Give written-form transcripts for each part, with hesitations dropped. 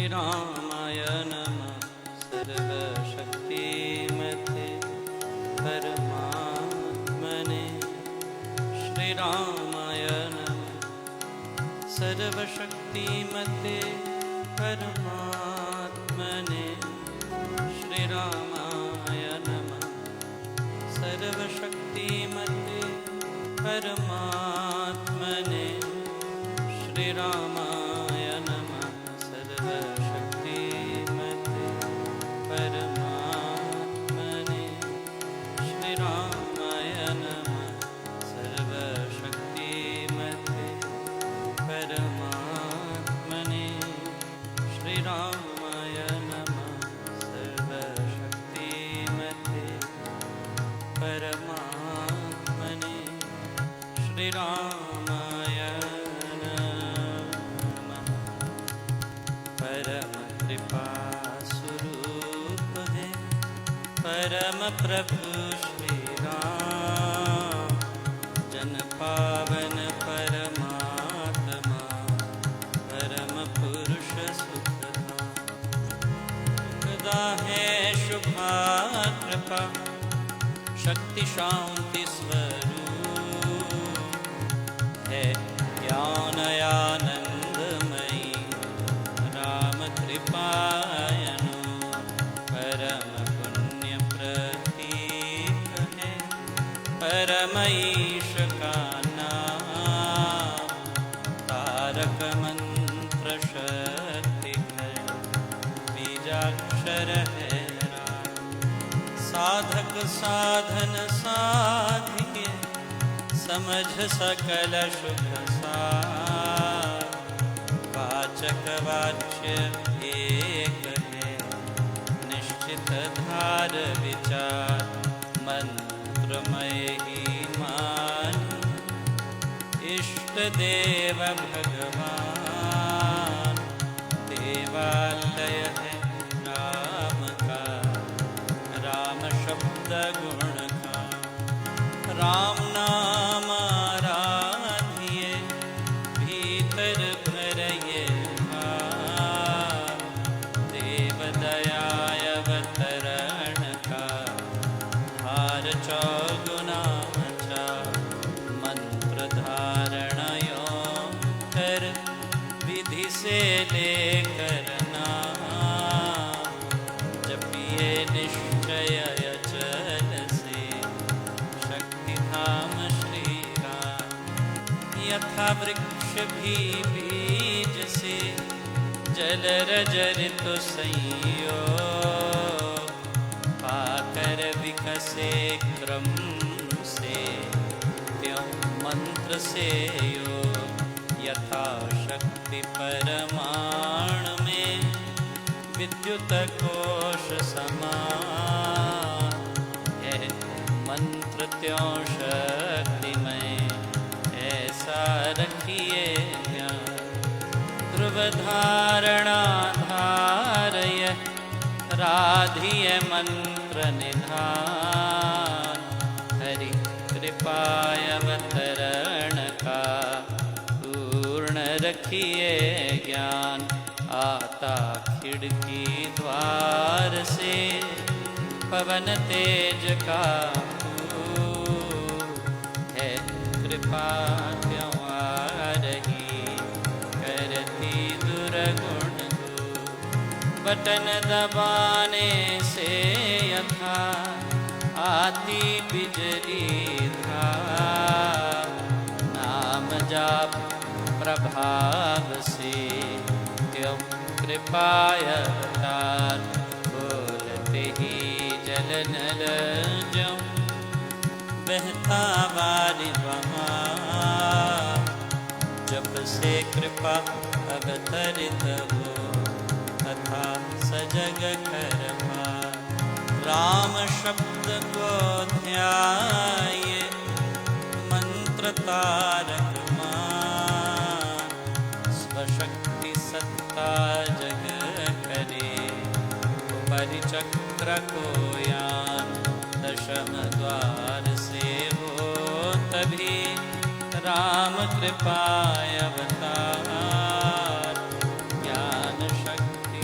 रामाय नमः सर्वशक्तिमते परमात्मने। श्री रामाय नमः सर्वशक्तिमते परमात्मने। श्री रामाय नमः सर्वशक्तिमते परमात्मने। श्री रामाय नमः सर्वशक्तिमते परमात्मने। श्री रामाय नमः सर्वशक्तिमते परमात्मने। श्री रामाय नमः सर्वशक्तिमते परमात्मने। श्री रामाय नमः। परम कृपा स्वरूप है परम प्रभु श्री राम। जन पावन परमात्मा परम पुरुष सुखदा है शुभा कृपा। शक्ति शांति स्वरूप है ज्ञान आनंदमयी राम कृपायनु। परम पुण्य प्रतीक है परम ईश का नाम। तारक मंत्र शक्ति है बीजाक्षर है राम। साधक साधन साधिए समझ सकल शुभ सार। वाचक वाच्य एक है निश्चित धार विचार। मंत्रमय ही मान इष्ट देव भगवान। देवालय है राम का राम शब्द गुण का। राम नाम आराधिए भीतर भरये भाव। देव दयाय अवतरण का धार चौगुना चार। मंत्र धारणयो कर विधि से लेकर नाम। जपिए निश्चय अचल से शक्ति धाम श्री राम। यथा वृक्ष भी बीज से जल रजरित संयोग। पाकर विकसे क्रम से त्यों मंत्र से योग। यथा शक्ति परमाण में विद्युत कोश समान। है मंत्र त्यों शक्तिमय ऐसा रखिए ध्यान। ध्रुव धारणा धारय राधिय मंत्र निधान। हरि कृपाय अवतरण का पूर्ण रखिए ज्ञान। आता खिड़की द्वार से पवन तेज का है। कृपा क्यों आ रही करती दुर्गुण दूर। बटन दबाने से यथा आती बिजली धार। नाम जाप प्रभाव से त्यों कृपाय अवतार। बोलते ही जल नल ज्यों बहता वारि बहार। जब से कृपा अवतरित हो तथा सजग करपा। राम शब्द को ध्याये मंत्र तारक मान। स्वशक्ति सत्ता जग करे परिचक्र को यान। दशम द्वार से हो तभी राम कृपाय अवतार। ज्ञान शक्ति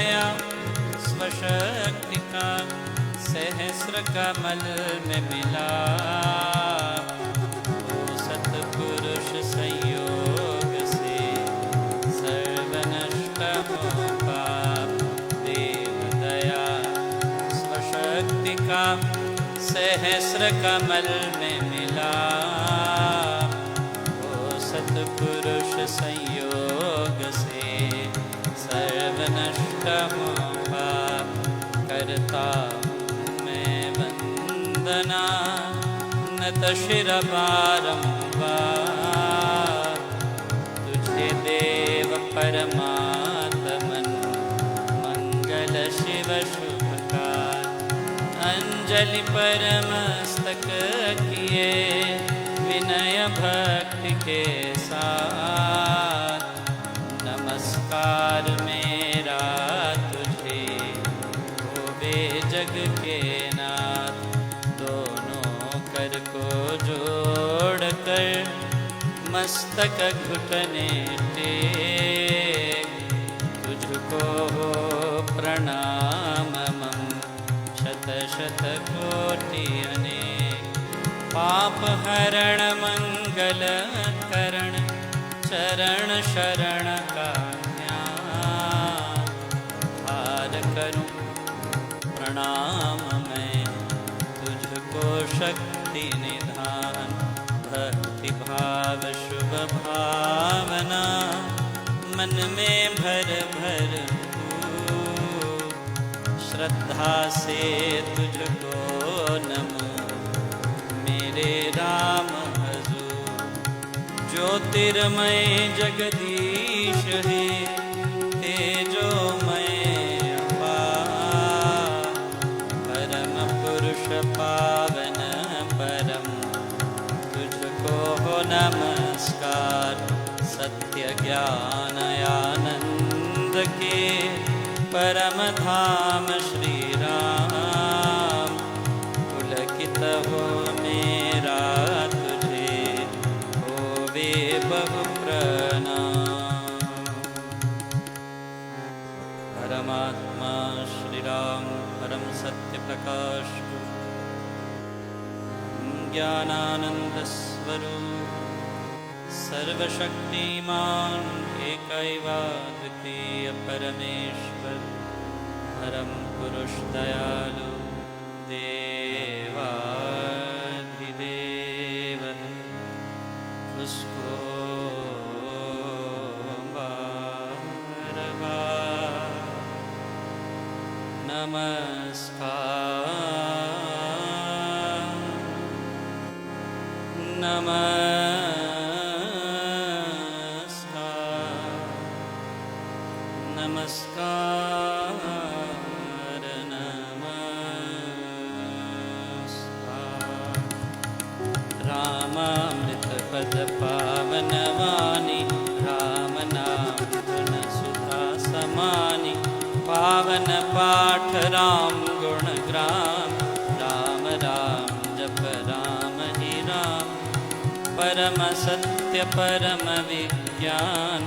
दया स्वशक्ति का सहस्र कमल में मिला। वो सतपुरुष संयोग से सर्वनष्ट हो पाप। देव दया स्वशक्ति का सहस्र कमल में मिला। वो सतपुरुष संयोग से सर्वनष्ट हो पाप। करता हूँ मैं वंदना नत शिर बारंबार। तुझे देव परमात्मन मंगल शिव शुभकार। अंजलि परमस्तक किए विनय भक्ति के साथ। नमस्कार मेरा तुझे होवे जग के नाथ। दोनों कर को जोड़ कर मस्तक घुटने टेक। तुझको हो प्रणाम मम शत शत कोटि अनेक। पाप हरण मंगल करण चरण शरण का ध्यान। हार करूं प्रणाम मैं तुझको शक्ति निधान। भक्ति भाव शुभ भावना मन में भर भर हो। श्रद्धा से तुझको नमो मेरे राम हजूर। ज्योतिर्मय जगदीश है तेजोमय अपार। परम पुरुष पावन परम तुझको हो नमस्कार। सत्य ज्ञान आनंद के परम धाम श्री राम। पुलकित हो मेरा तुझे होवे बहु प्रणाम। परमात्मा श्री राम परम सत्य प्रकाश ज्ञानानंद स्वरूप सर्वशक्तिमान एकैवाद्वितीय परमेश्वर परम पुरुष दयालु देवाधिदेव। उसको बार बार नमस्कार नमस्कार नमस्कार नमस्कार। रामामृत पद पावन वाणी राम नाम गुण सुधा समानी। पावन पाठ राम गुण ग्राम राम राम जप राम ही राम। परम सत्य परम विज्ञान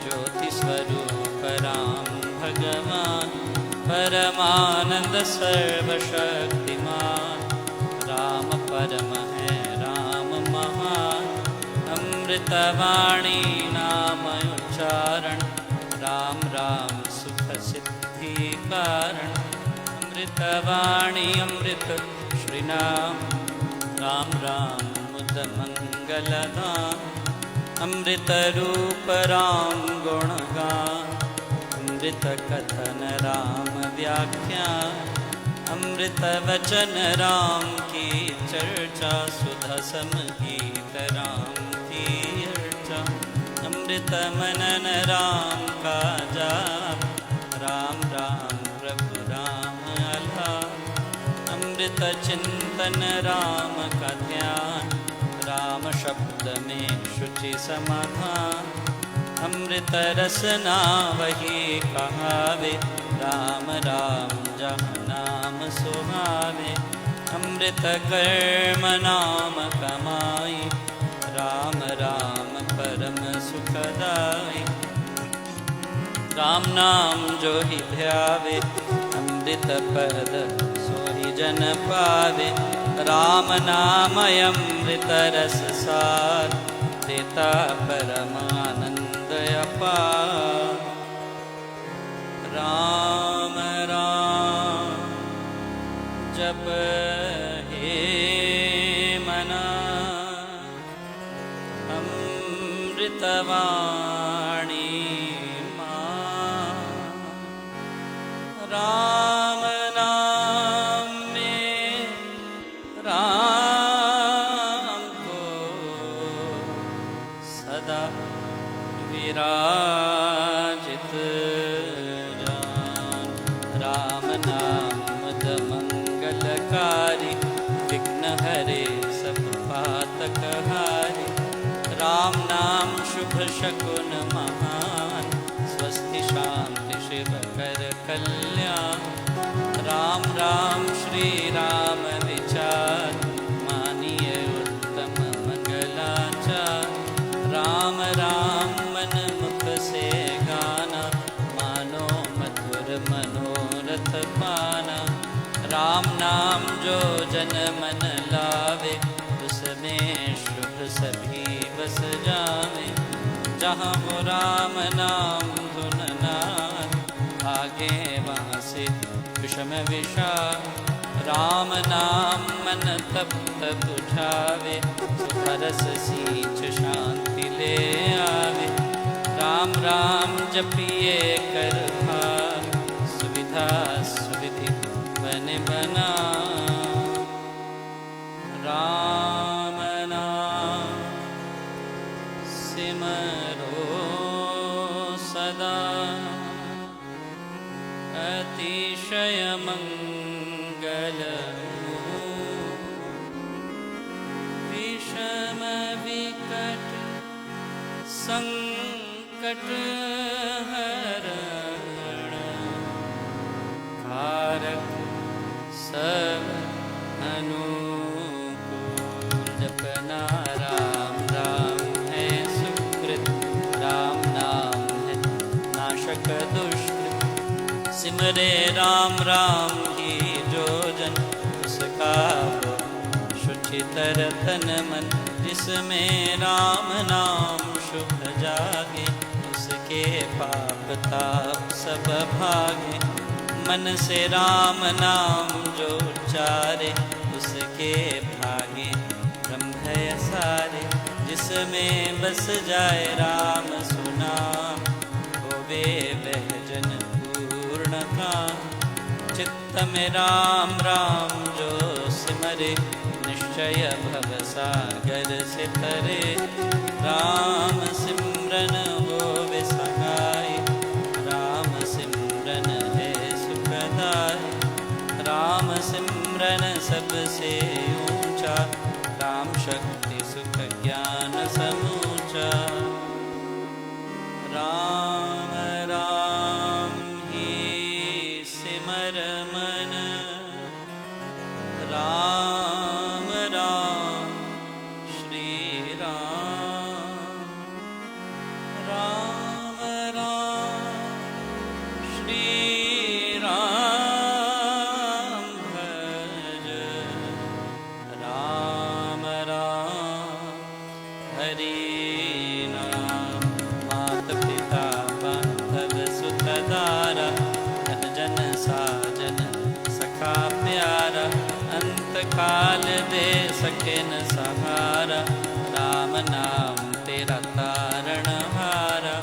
ज्योति स्वरूप राम भगवान। परमानंद सर्वशक्तिमान राम परम है राम महान। अमृतवाणी नाम उच्चारण राम राम सुख सिद्धि कारण। अमृतवाणी अमृत श्री नाम राम राम मुद मंगल धाम। अमृत रूप राम गुणगान अमृत कथन राम व्याख्यान। अमृत वचन राम की चर्चा सुधा समगीत राम की अर्चा। अमृत मनन राम का जाप राम राम प्रभु राम आलाप। अमृत चिंतन राम का ध्यान राम शब्द में शुचि समाधान। अमृत रसना वही कहावे राम राम जहाँ नाम सुहावे। अमृत कर्म नाम कमाई राम राम परम सुखदाई। राम नाम जो ही ध्यावे, अमृत पद सोहि जन पावे। राम नाम अमृत रस सार, देता परमानंद अपार। राम राम जप हे मना, अमृतवाणी मां। राम नाम में राम को सदा विराजित जान। राम नाम मद मंगलकारी, विघ्न हरे सब पातक हारे। राम नाम शुभ शकुन महान, स्वस्ति शांति शिव कर कल्याण। राम राम श्री राम विचार, मानिए उत्तम मंगलाचार। राम राम मन मुख से गाना, मानो मधुर मनोरथ पाना। राम नाम जो जन मन लावे, उसमें शुभ सभी बस जावे। जहाँ हो राम नाम धुन नाद, आगे वहाँ से विषम विषाद। राम नाम मन तप्त बुझावे, सुख रस सींच शांति ले आवे। राम राम जपिए कर भाग, सुविधा सुविधि बन बना। राम नाम सिमरो सदा, अतिशय मंगल। विषम विकट संकट हरण, कारक सब अनुकूल। जपना राम राम है सुकृत, राम नाम है नाशक दुष्कृत। सिमरे राम राम ही जो जन, उसका हो शुचितर तन मन। जिसमें राम नाम शुभ जागे, उसके पाप ताप सब भागे। मन से राम नाम जो उच्चारे, उसके भागे ब्रह्मय सारे। जिसमें बस जाए राम सुनाम, होवे वह जन पूर्ण काम। चित्त में राम राम जो सिमरे, निश्चय भव सागर से तरे। राम सिमरन होवे सहाय, राम सिमरन है सुखदाय। राम सिमरन सबसे ऊंचा, राम शक्ति सुख ज्ञान समूचा। राम राम ही सिमर मन, राम राम श्री राम। राम राम श्री राम भज। राम राम हरि नाम। मात पिता बांधव सुत दारा, जन जन साजन सखा प्यारा। अंत काल दे सके न सहारा, राम नाम तेरा तारण हारा।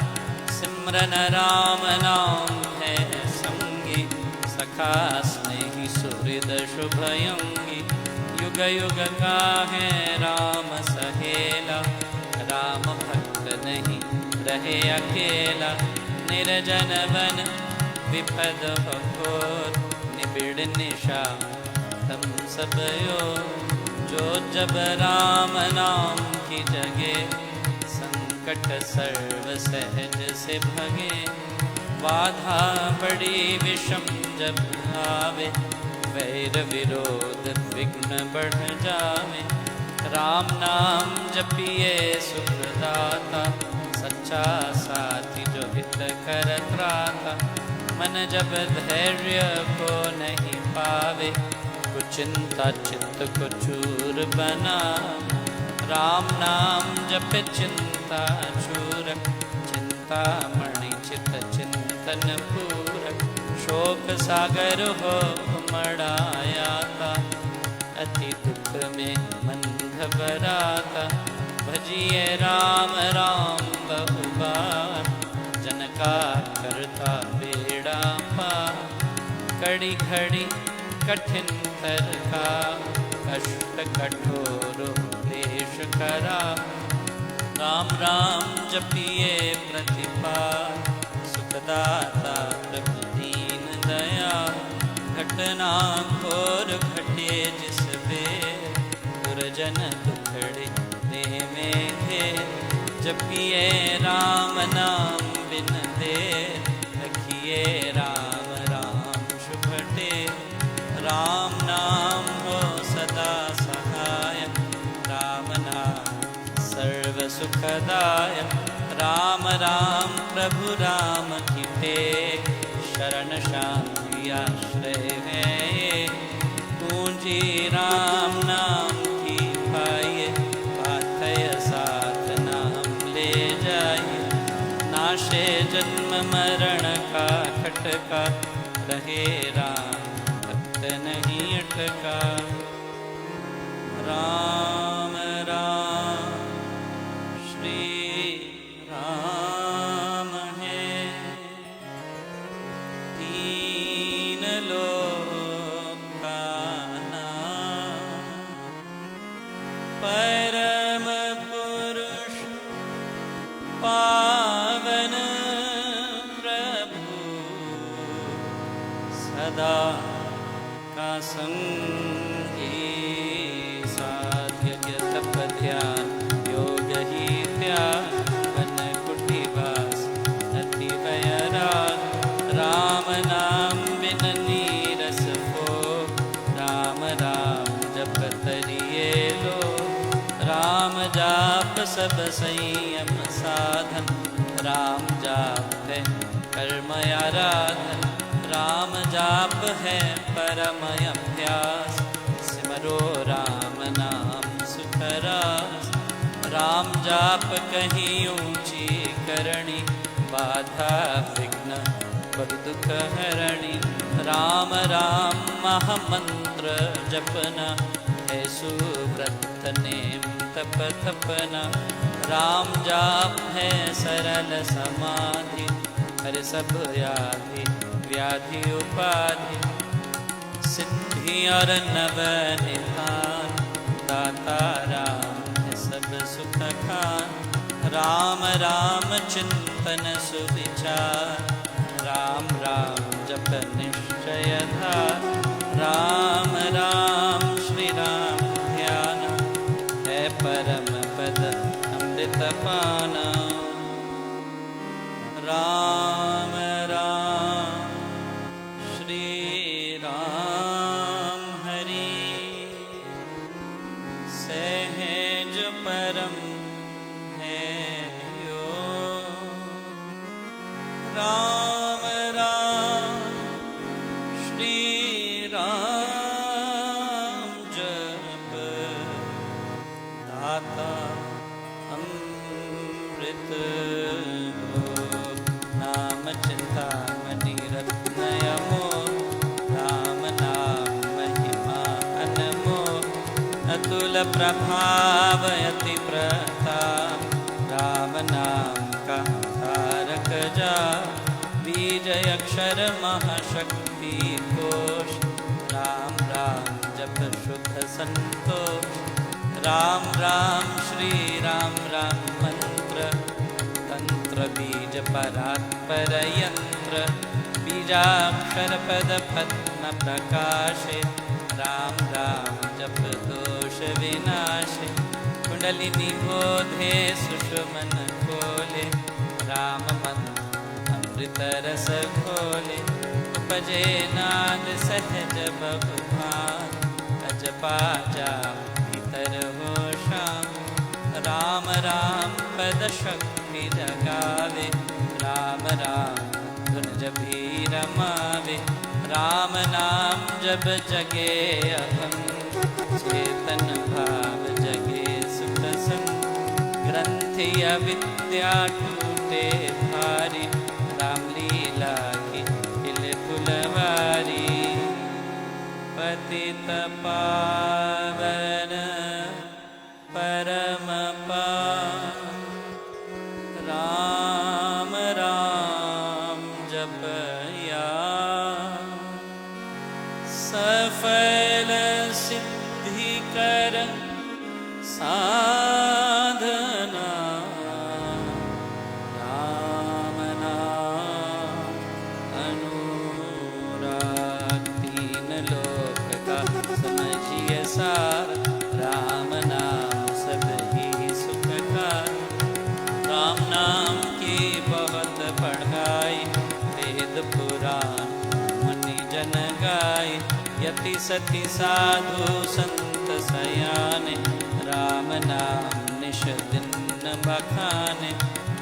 सिमरन राम नाम है संगी, सखा स्नेही सुहृद शुभयंगी। युग युग का है राम सहेला, राम भक्त नहीं रहे अकेला। निर्जन वन विपद हो घोर, निबिड़ निशा तम सब यो। जो जब राम नाम की जगे, संकट सर्व सहज से भगे। बाधा बड़ी विषम जब आवे, वैर विरोध विघ्न बढ़ जावे। राम नाम जपिए सुखदाता, सच्च सच्चा साथी जो हित कर त्राता। मन जब धैर्य को नहीं पावे, कुचिंता चित्त को चूर बना। राम नाम जप चिंता चूरक, चिंता मणि चित चिंतन पूरक। शोक सागर हो उमड़ायाता, अति दुख में मन घबराता। भजिए राम राम बहु बार, जन का करता बेड़ा पार। कड़ी घड़ी कठिन तर का, कष्ट कठोर क्लेश करा। राम राम जपिए प्रतिपाल, सुखदाता प्रभु दीन दया। घटना घोर घटे जिस बेर, दुर्जन दुखड़े दे में घेर। जपिए राम नाम बिन देर, रखिए राम राम शुभ टेर। राम नाम हो सदा सहायक, राम नाम सर्व सुखदायक। राम राम प्रभु राम की टेक, शरण शांति आश्रय है ये। पूंजी राम नाम की पाइए, पाथय साथ नाम ले जाइए। नाशे जन्म मरण का खटका, रहे राम भक्त नहीं अटका। राम राम श्री राम है, तीन लोक का नाम। परम पुरुष पावन प्रभु, सदा का संगी। साध्य तप ध्यान योग ही त्याग, वन कुटिवास अति वैराग। राम नाम बिन नीरस हो, राम राम जप तरिए लो। राम जाप सब संयम साधन, राम जाप है कर्म आराधन। राम जाप है परम अभ्यास, सिमरो राम नाम सुख रास। राम जाप कहीं ऊंची करणी, बाधा विघ्न बहु दुख हरणी। राम राम महामंत्र जपना, है सुव्रत नेम तप तपना। राम जाप है सरल समाधि, हर सब व्याधि व्याधि उपाधि। सिद्धि और नव निधान, दाता राम है सब सुख खान। राम राम चिंतन सुविचार, राम राम जप निश्चय धार। राम राम श्री राम ध्यान, है परम पद अमृत पाना। राम राम श्री राम हरि, सहज परम है योग। राम राम श्री राम जप, दाता अमृत नाम चिंतामणि रत्न अमोल। राम नाम महिमा अनमोल, अतुल प्रभाव अति प्रताप। राम नाम का तारक जाप, बीज अक्षर महाशक्ति कोश। राम राम जप शुद्ध संतोष। राम राम श्री राम राम मंत्र, तंत्र बीज परात्पर यंत्र। बीजाक्षर पद पद्म प्रकाशे, राम राम जप दोष विनाशे। कुंडलिनी बोधे सुषुमन खोले, राम मंत्र अमृत रस घोले। उपजे नाद सहज बहुभान, अजपा जाप भीतर हो शाम। राम राम पद शक्ति की जगावे, राम राम धुन जभी रमावे। राम नाम जब जगे अहम, चेतन भाव जगे सुख संग। ग्रंथि अविद्या टूटे भारी, रामलीला की खिल फुलवारी। पतित पावन परम पावन, राम राम जपया सफल सिद्धि कर साधना। राम नाम अनुराग, तीन लोक का समझिए सार। राम नाम सब ही सुखकार। राम नाम की बहुत पढ़ाई, वेद पुराण मुनि जन गाय। यति सति साधु संत सयाने, राम नाम निश दिन बखाने।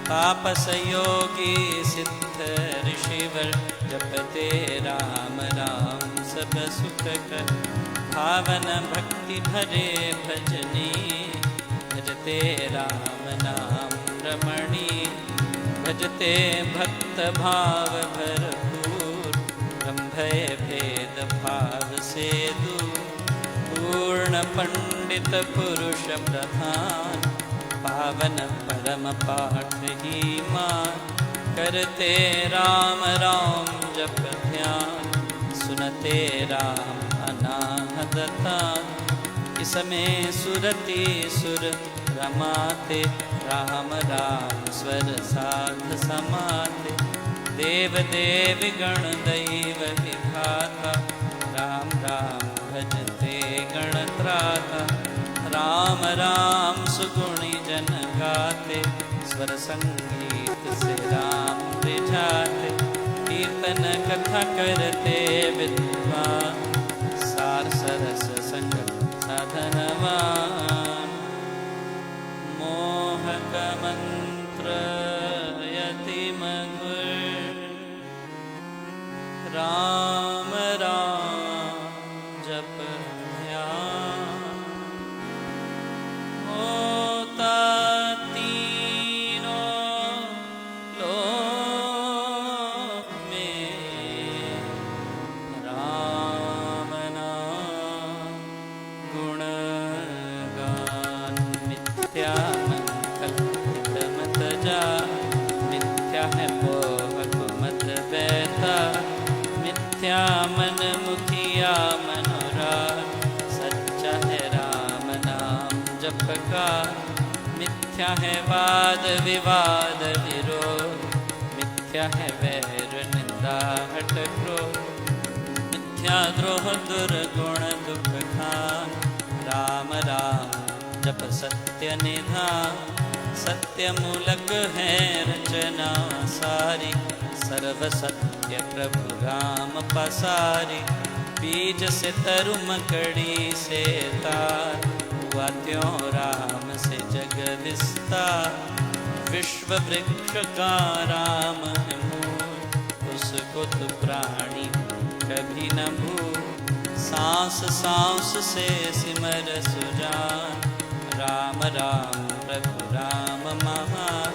तापस योगी सिद्ध ऋषिवर, जपते राम राम सब सुख कर। भावन भक्ति भरे भजनी, भजते राम नाम रमणी। भजते भक्त भाव भरपूर, ब्रह्मय भेद भाव से दूर। पूर्ण पंडित पुरुष प्रधान, पावन परम पाठ ही मान। करते राम राम जप ध्यान, सुनते राम अनाहत तान। इसमें सुरति सुर रमाते, राम राम स्वर साध समाते। देव देव गण दैव विधाता, राम राम भजते गणत्राता। राम राम सुगुणी जन गाते, स्वर संगीत से राम रिझाते। कीर्तन कथा करते विद्वान, सार सरस संग साधनवान। मोहक मंत्र यति मधुर, राम राम जप ध्यान। होता तीनों लोक में, राम नाम गुणगान। मिथ्या मन कल्पित मत जा, मिथ्या है मोह मत बैठा। मिथ्या मन मुखिया मनोराग, सच्चा है राम नाम जप का। मिथ्या है वाद विवाद विरोध, मिथ्या है वैर निंदा हट क्रोध। मिथ्या द्रोह दुर्गुण दुख खान, राम राम जप सत्य निधान। सत्य मूलक है रचना सारी, सर्व सत्य प्रभु राम पसारी। बीज से तरु मकड़ी से तार, हुआ त्यों राम से जग विस्तार। विश्व वृक्ष का राम है मूल, उसको तो प्राणी कभी न भूल। सांस सांस से सिमर सुजान, राम राम प्रभु राम महान।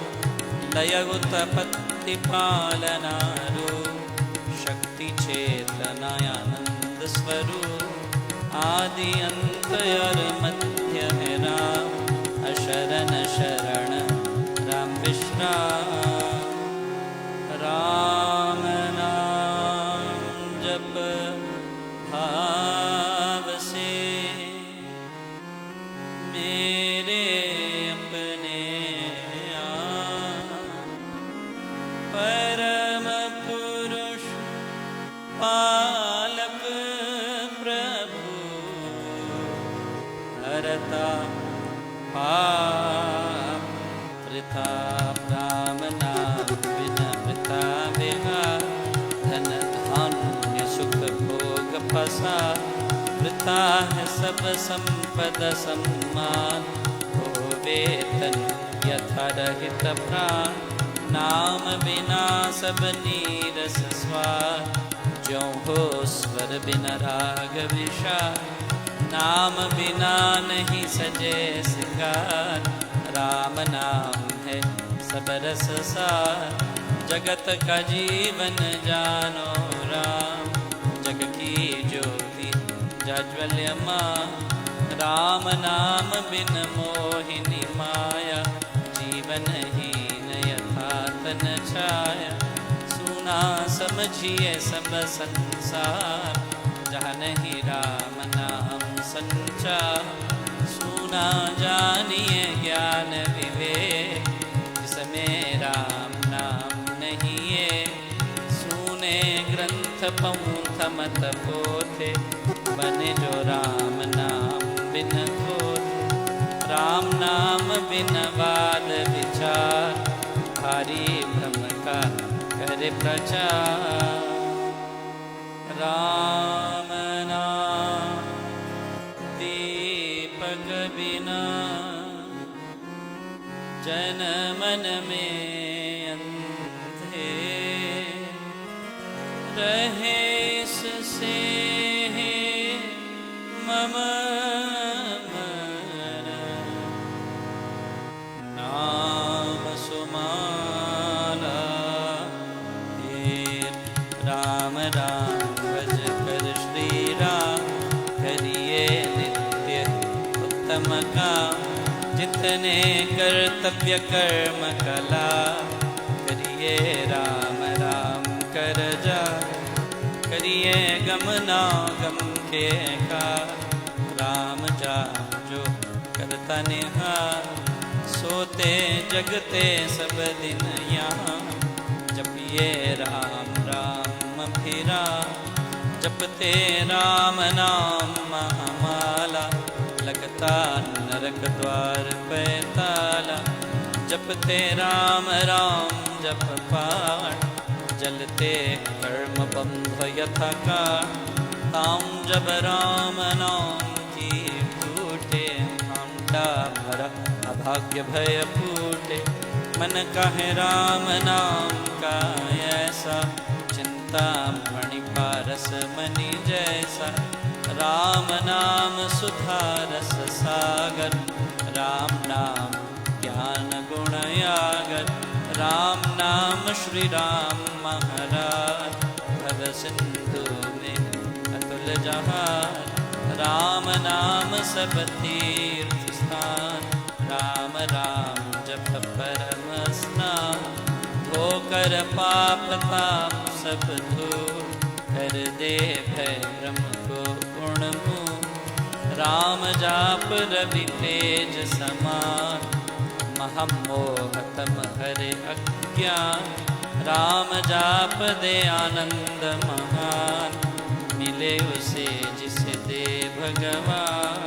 लय उत्पत्ति पालना रूप, शक्ति चेतनानंद स्वरूप। आदि अंत और मध्य है राम, अशरण शरण राम विश्राम। राम नाम जप भाव से, मेरे अपने परम पुरुष पालक प्रभु। हरता पाप वृथा, राम नाम बिना वृथा विहार। धन धान्य सुख भोग फसा, वृथा है सब संपद सम्मान। भोग वेतन यथा रहित प्राण, नाम बिना सब नीरस स्वाद। ज्यों हो स्वर बिन राग विशाल, नाम बिना नहीं सजे सिंगार। राम नाम है सब रस सार, जगत का जीवन जानो राम। जग की ज्योति जाज्वल्यमान, राम नाम बिन मोहिनी माया। जीवन हीन यथा तन छाया, सुना समझिए सब संसार। जहाँ नहीं राम नाम संचार, सुना जानिए ज्ञान विवेक। जिसमें राम नाम नहीं है, सुने ग्रंथ पौंथ मत पोथे। बने जो राम नाम बिन खोते, राम नाम बिन वाद विचार। भारी भ्रम का करे प्रचार, राम नाम दीपक बिना। जन मन में अंधे रहे, इससे मम मन। नाम सुमाला राम राम भज कर श्री राम। करिए नित्य उत्तम काम, जितने कर्तव्य कर्म कला। करिए राम राम कर जा, करिए गम ना गम के का। राम जा जो करता निहार, सोते जगते सब दिन यहाँ। जपिए राम राम फिरा, जपते राम नाम महामाला। लगता नरक द्वार पे ताला, जपते राम राम जप पाठ। जलते कर्म बंध यथा काट, ताम जब राम नाम की टूटे। भांडा भरा अभाग्य भय फूटे, मन कहे राम नाम का ऐसा। चिंता मणि पारस मणि जैसा, राम नाम सुधा रस सागर। राम नाम ज्ञान गुण यागर, राम नाम श्री राम महाराज। भव सिंधु में अतुल जहाज, राम नाम सब तीर्थ स्थान। राम राम जप परम स्नान, धोकर पाप ताप सब धूल। कर दे भय भ्रम को उन्मूल, राम जाप रवि तेज समान। महमोह तम हरे अज्ञान, राम जाप दे आनंद महान। मिले उसे जिसे दे भगवान।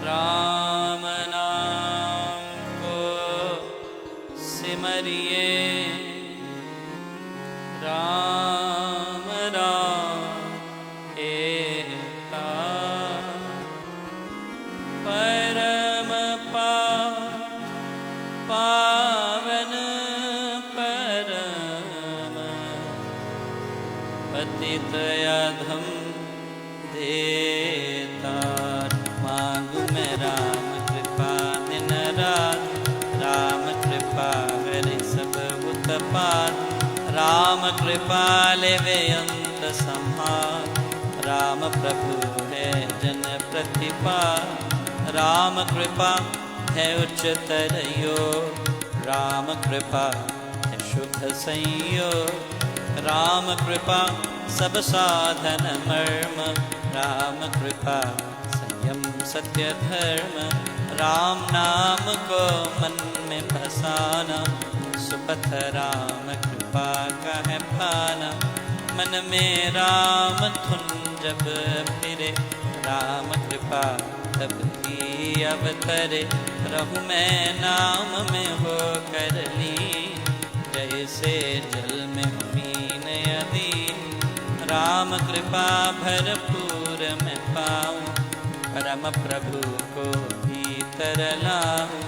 राम नाम को सिमरिए, राम राम एकता। परम पावन परम, पतित अधम देतार। मांगू मैं राम कृपा दिन रात, राम कृपा हरे सब उत्पात। राम कृपा लेवे अंत संहार, राम प्रभु है जन प्रतिपाल। राम कृपा है उच्चतर योग, राम कृपा है शुभ संयोग। राम कृपा सब साधन मर्म, राम कृपा संयम सत्य धर्म। राम नाम को मन में बसाना, सुपथ राम कृपा का है पाना। मन में राम धुन जब फिरे, राम कृपा तब ही अवतरे। रहूं मैं नाम में हो कर लीन, जैसे जल में मीन यदि। राम कृपा भरपूर मैं पाऊं, परम प्रभु को भीतर लाओ।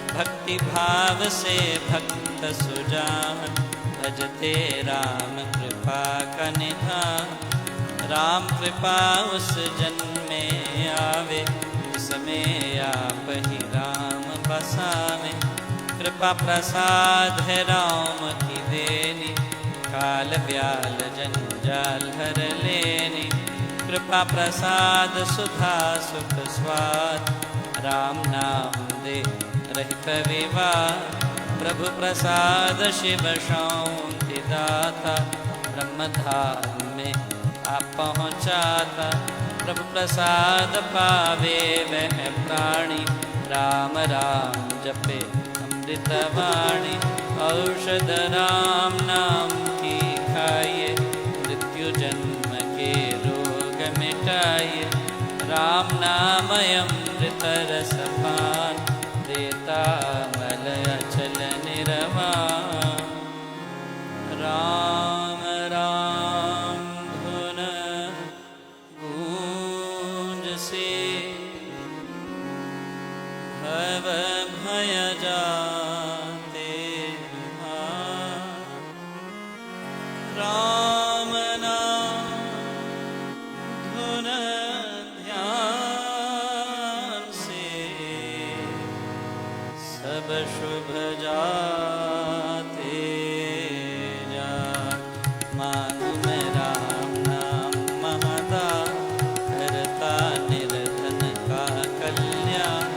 भक्ति भाव से भक्त सुजान, भजते राम कृपा का निधान। राम कृपा उस जन में आवे, जिसमें आप ही राम बसावे। कृपा प्रसाद है राम की देनी, काल व्याल जंजाल हर लेनी। कृपा प्रसाद सुधा सुख स्वाद, राम नाम दे रहित विवाद। प्रभु प्रसाद शिव शांति दाता, ब्रह्मधाम में आप पहुँचाता। प्रभु प्रसाद पावे वह प्राणी, राम राम जपे अमृत वाणी। औषध राम नाम की खाइए, मृत्यु जन्म के रोग मिटाइए। राम नाम अमृत रस पान, देता मल अचल निर्वाण। राम राम धुन गूंज से, भव भय जाते हार। राम नाम धुन ध्यान से, सब शुभ जाते जात। मांगू मैं राम नाम महादान, करता निर्धन का कल्याण।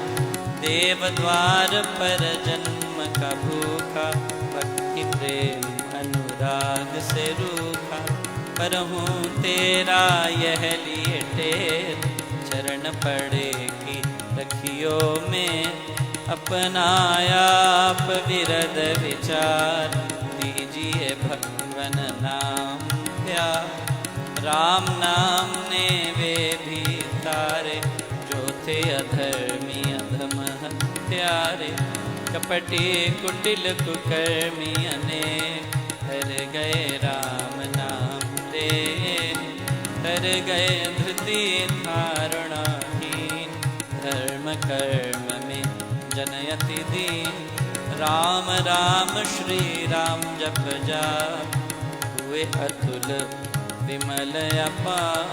देव द्वार पर जन्म का भूखा, भक्ति प्रेम अनुराग से रूखा। करहूँ तेरा यह लिए टेर, चरण पड़ेगी रखियो में। अपना आप विरद विचार, दीजिए भगवन नाम प्यार। राम नाम ने वे भी तारे, जो थे अधर्मी अधम हत्यारे। कपटी कुटिल कुकर्मी अनेक, हर गए राम नाम रे। तर गए धृति धारणाहीन, धर्म कर्म में जनयति दीन। राम राम श्री राम जप जाप, हुए अतुल विमल अपार।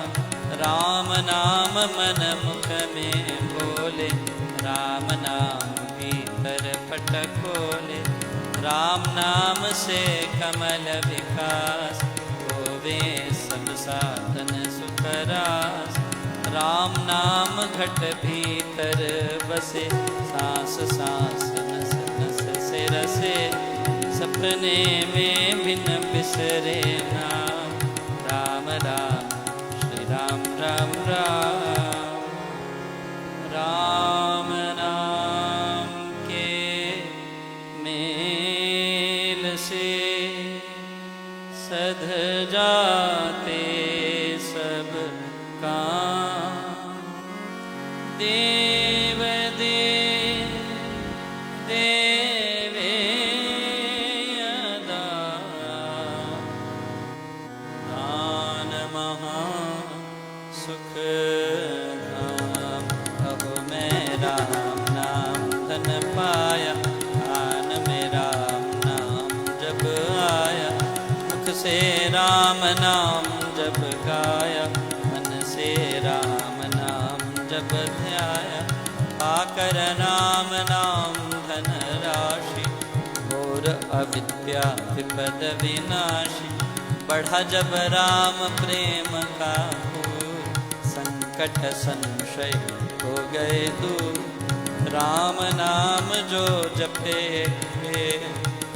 राम नाम मन मुख में बोले, राम नाम भीतर पट खोले। राम नाम से कमल विकास, होवे सब साधन सुख रास। राम नाम घट भीतर बसे, सांस सांस नस नस से रसे। सपने में बिन बिसरे नाम, राम राम श्री राम राम राम। राम नाम के मेल से, सध जाते सब काम। देव देव देवे यदा, दान महा सुख धाम। कहो मैं राम नाम धन पाया, आन में राम नाम जब आया। मुख से राम नाम जब गाया, मन से राम नाम जब ध्याया। पाकर राम नाम धन राशि, और अविद्या विपद विनाशी। बढ़ा जब राम प्रेम का फूल, संकट संशय हो गए दूर। राम नाम जो जपे हुए,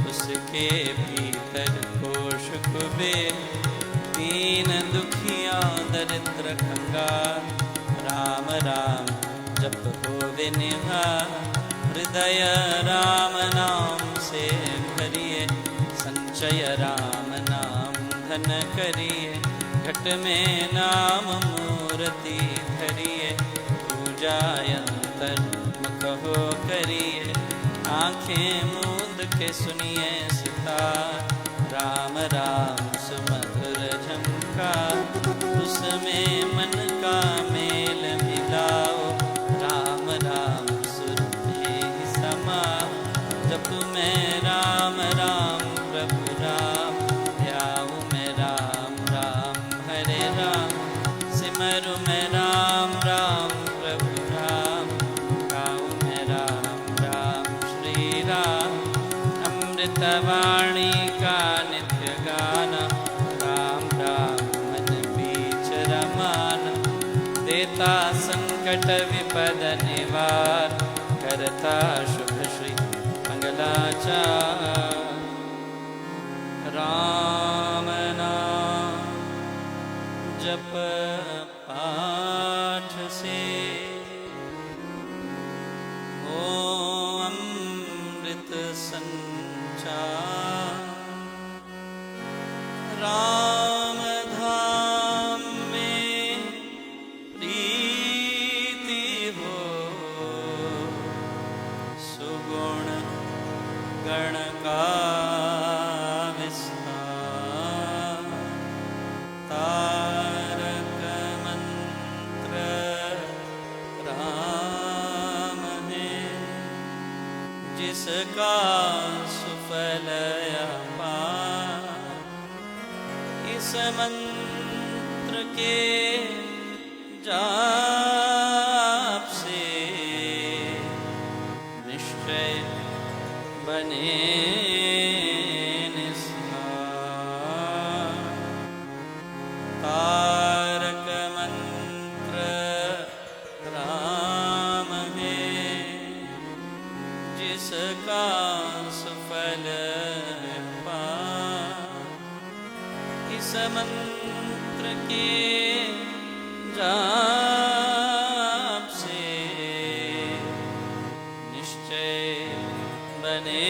उसके भीतर कोश कुबेर। दीन दुखिया दरिद्र कंगाल, राम राम जप होवे निहार। हृदय राम नाम से भरिए, संचय राम नाम धन करिए। घट में नाम मूर्ति धरिए, पूजा यंत्र मुख हो करिए। आँखें मूंद के सुनिए सितार, राम राम सुमधुर झंकार। उसमें मन का मेल मिलाओ, अमृतवाणी का नित्य गाना, राम राम मन बीच रमाना। देता संकट विपद निवार, करता शुभ श्री मंगलाचार। राम नाम जप पाठ से हो अमृत संचार। राम धाम में प्रीति हो, सुगुण गण का विस्तार। तारक मंत्र राम है, जिसका सुफल अपार। इस मंत्र के जाप से निश्चय बने निस्तार। तारक मंत्र राम है, जिसका सुफल पार। इस मंत्र के जाप से निश्चय बने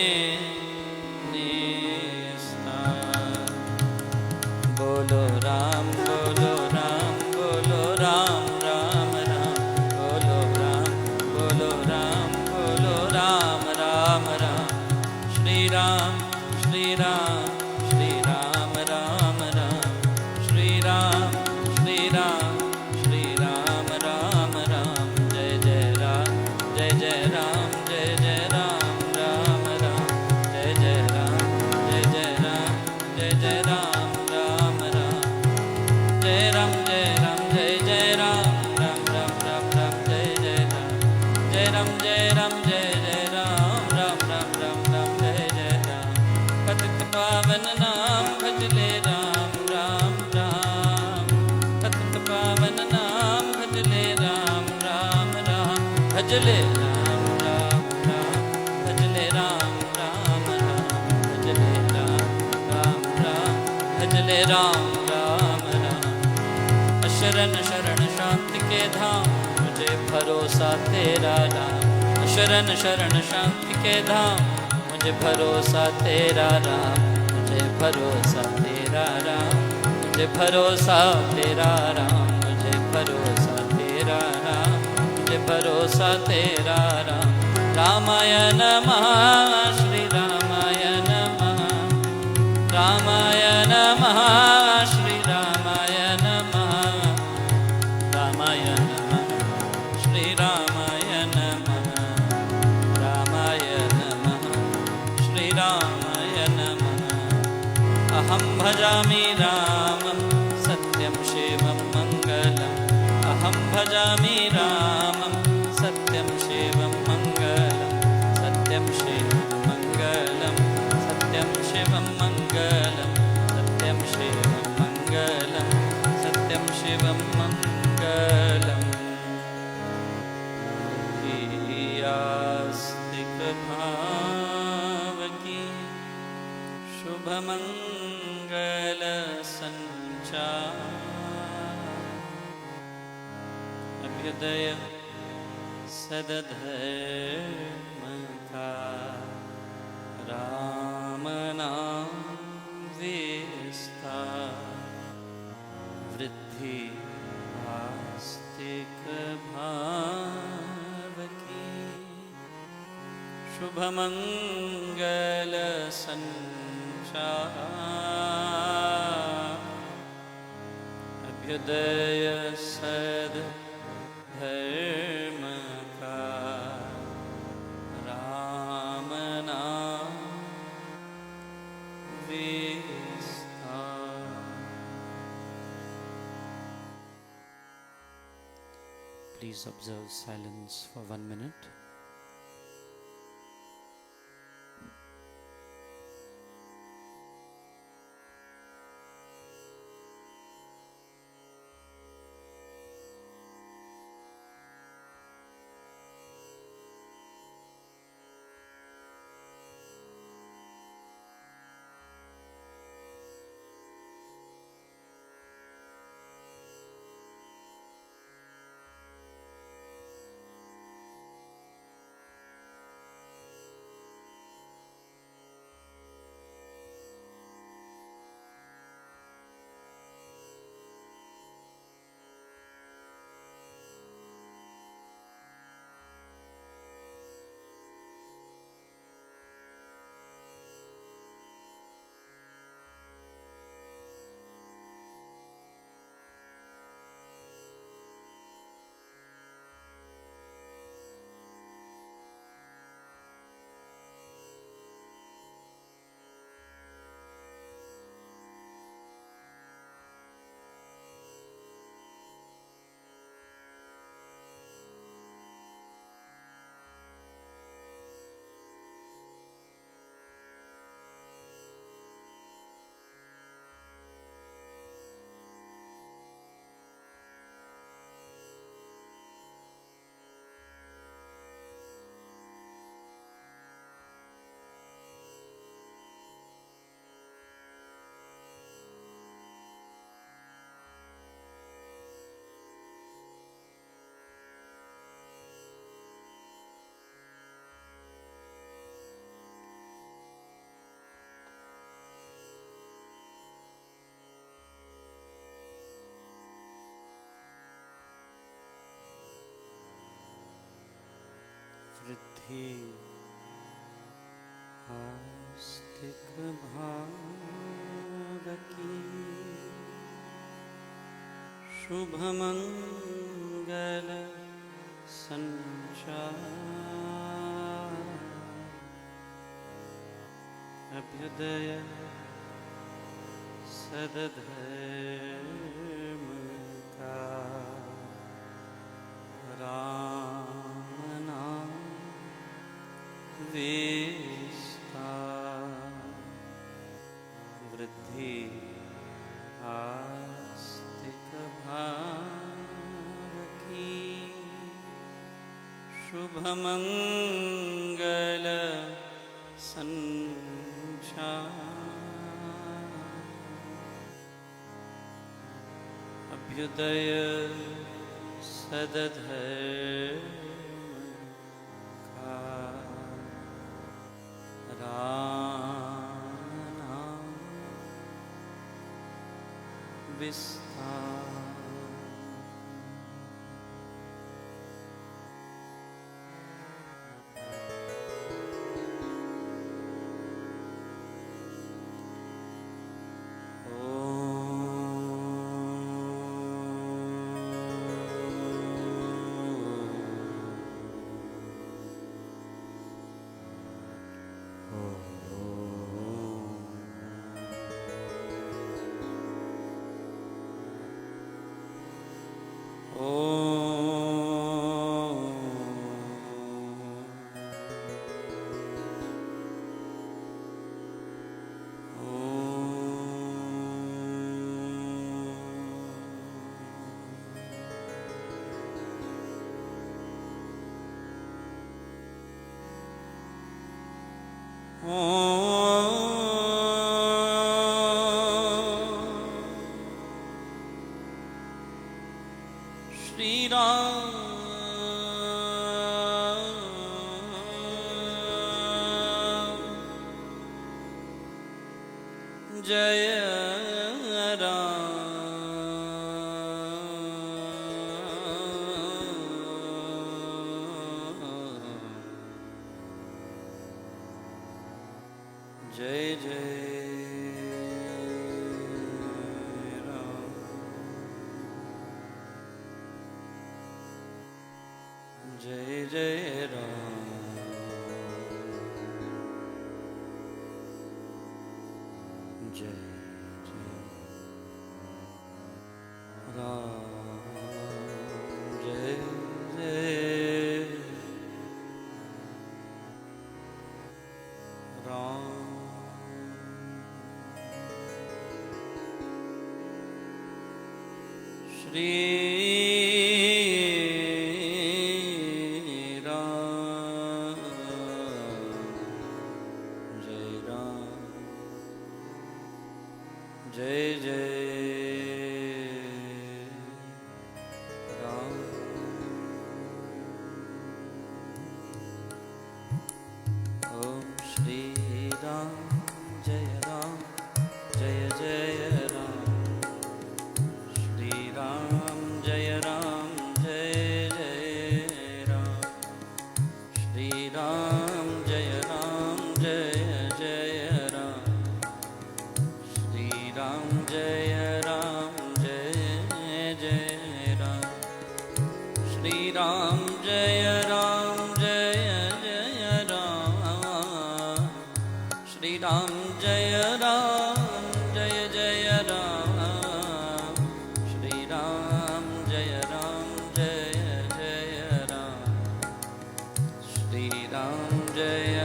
निस्तार। बोलो राम बोलो राम बोलो राम राम राम। बोलो राम बोलो राम बोलो राम राम राम। श्री राम श्री राम श्री राम राम राम। श्री राम श्री राम श्री राम राम राम। जय जय राम जय जय राम जय जय राम राम राम। जय जय राम जय जय राम जय जय राम राम राम। जय राम जय राम जय जय राम राम राम राम राम। जय जय राम जय राम जय राम जय जय राम राम राम राम राम। जय जय राम। पतित पावन नाम भजले राम राम राम। पतित पावन नाम भजले राम राम राम। भजले राम राम राम। भजले राम राम राम। भजले राम राम राम। भजले राम राम राम। शरण शरण शांति के धाम, मुझे भरोसा तेरा राम। शरण शरण शांति के धाम, मुझे भरोसा तेरा राम। मुझे भरोसा तेरा राम। मुझे भरोसा तेरा राम। मुझे भरोसा तेरा राम। मुझे भरोसा तेरा राम। रामाय नमः श्री रामाय नमः। रामाय नमः श्री रामाय नमः। रामाय नमः श्री रामाय नमः। रामाय नमः श्री रामाय नमः। अहं भजामि रामं सत्यं शिवं मङ्गलम्। अहं भजामि रामं सत्यं शिवं मङ्गलम्। सत्यं शिवं मङ्गलम्। सत्यं शिवं मङ्गलम्। सत्यं शिवं मङ्गलम्। सत्यं शिवं मङ्गलम्। आस्तिक भाव की शुभ मंगल संचार। अभ्युदय सदधर्म का, राम नाम विस्तार। वृद्धि आस्तिक भाव की शुभ मंगल संचार। अभ्युदय सद धर्म का, राम नाम विस्तार। Please observe silence for 1 minute. वृद्धि आस्तिक भाव की शुभ मंगल संचार अभ्युदय सदधर्म का राम नाम विस्तार वृद्धि आस्तिक भाव की शुभ मंगल संचार अभ्युदय सदधर्म का राम नाम विस्तार श्री राम जय जय राम जय जय राम जय राम जय राम श्री राम जय राम ओम श्री राम जय राम जय राम श्री राम जय राम श्री राम जय राम श्री राम जय राम श्री राम जय राम श्री राम जय राम श्री राम जय राम श्री राम जय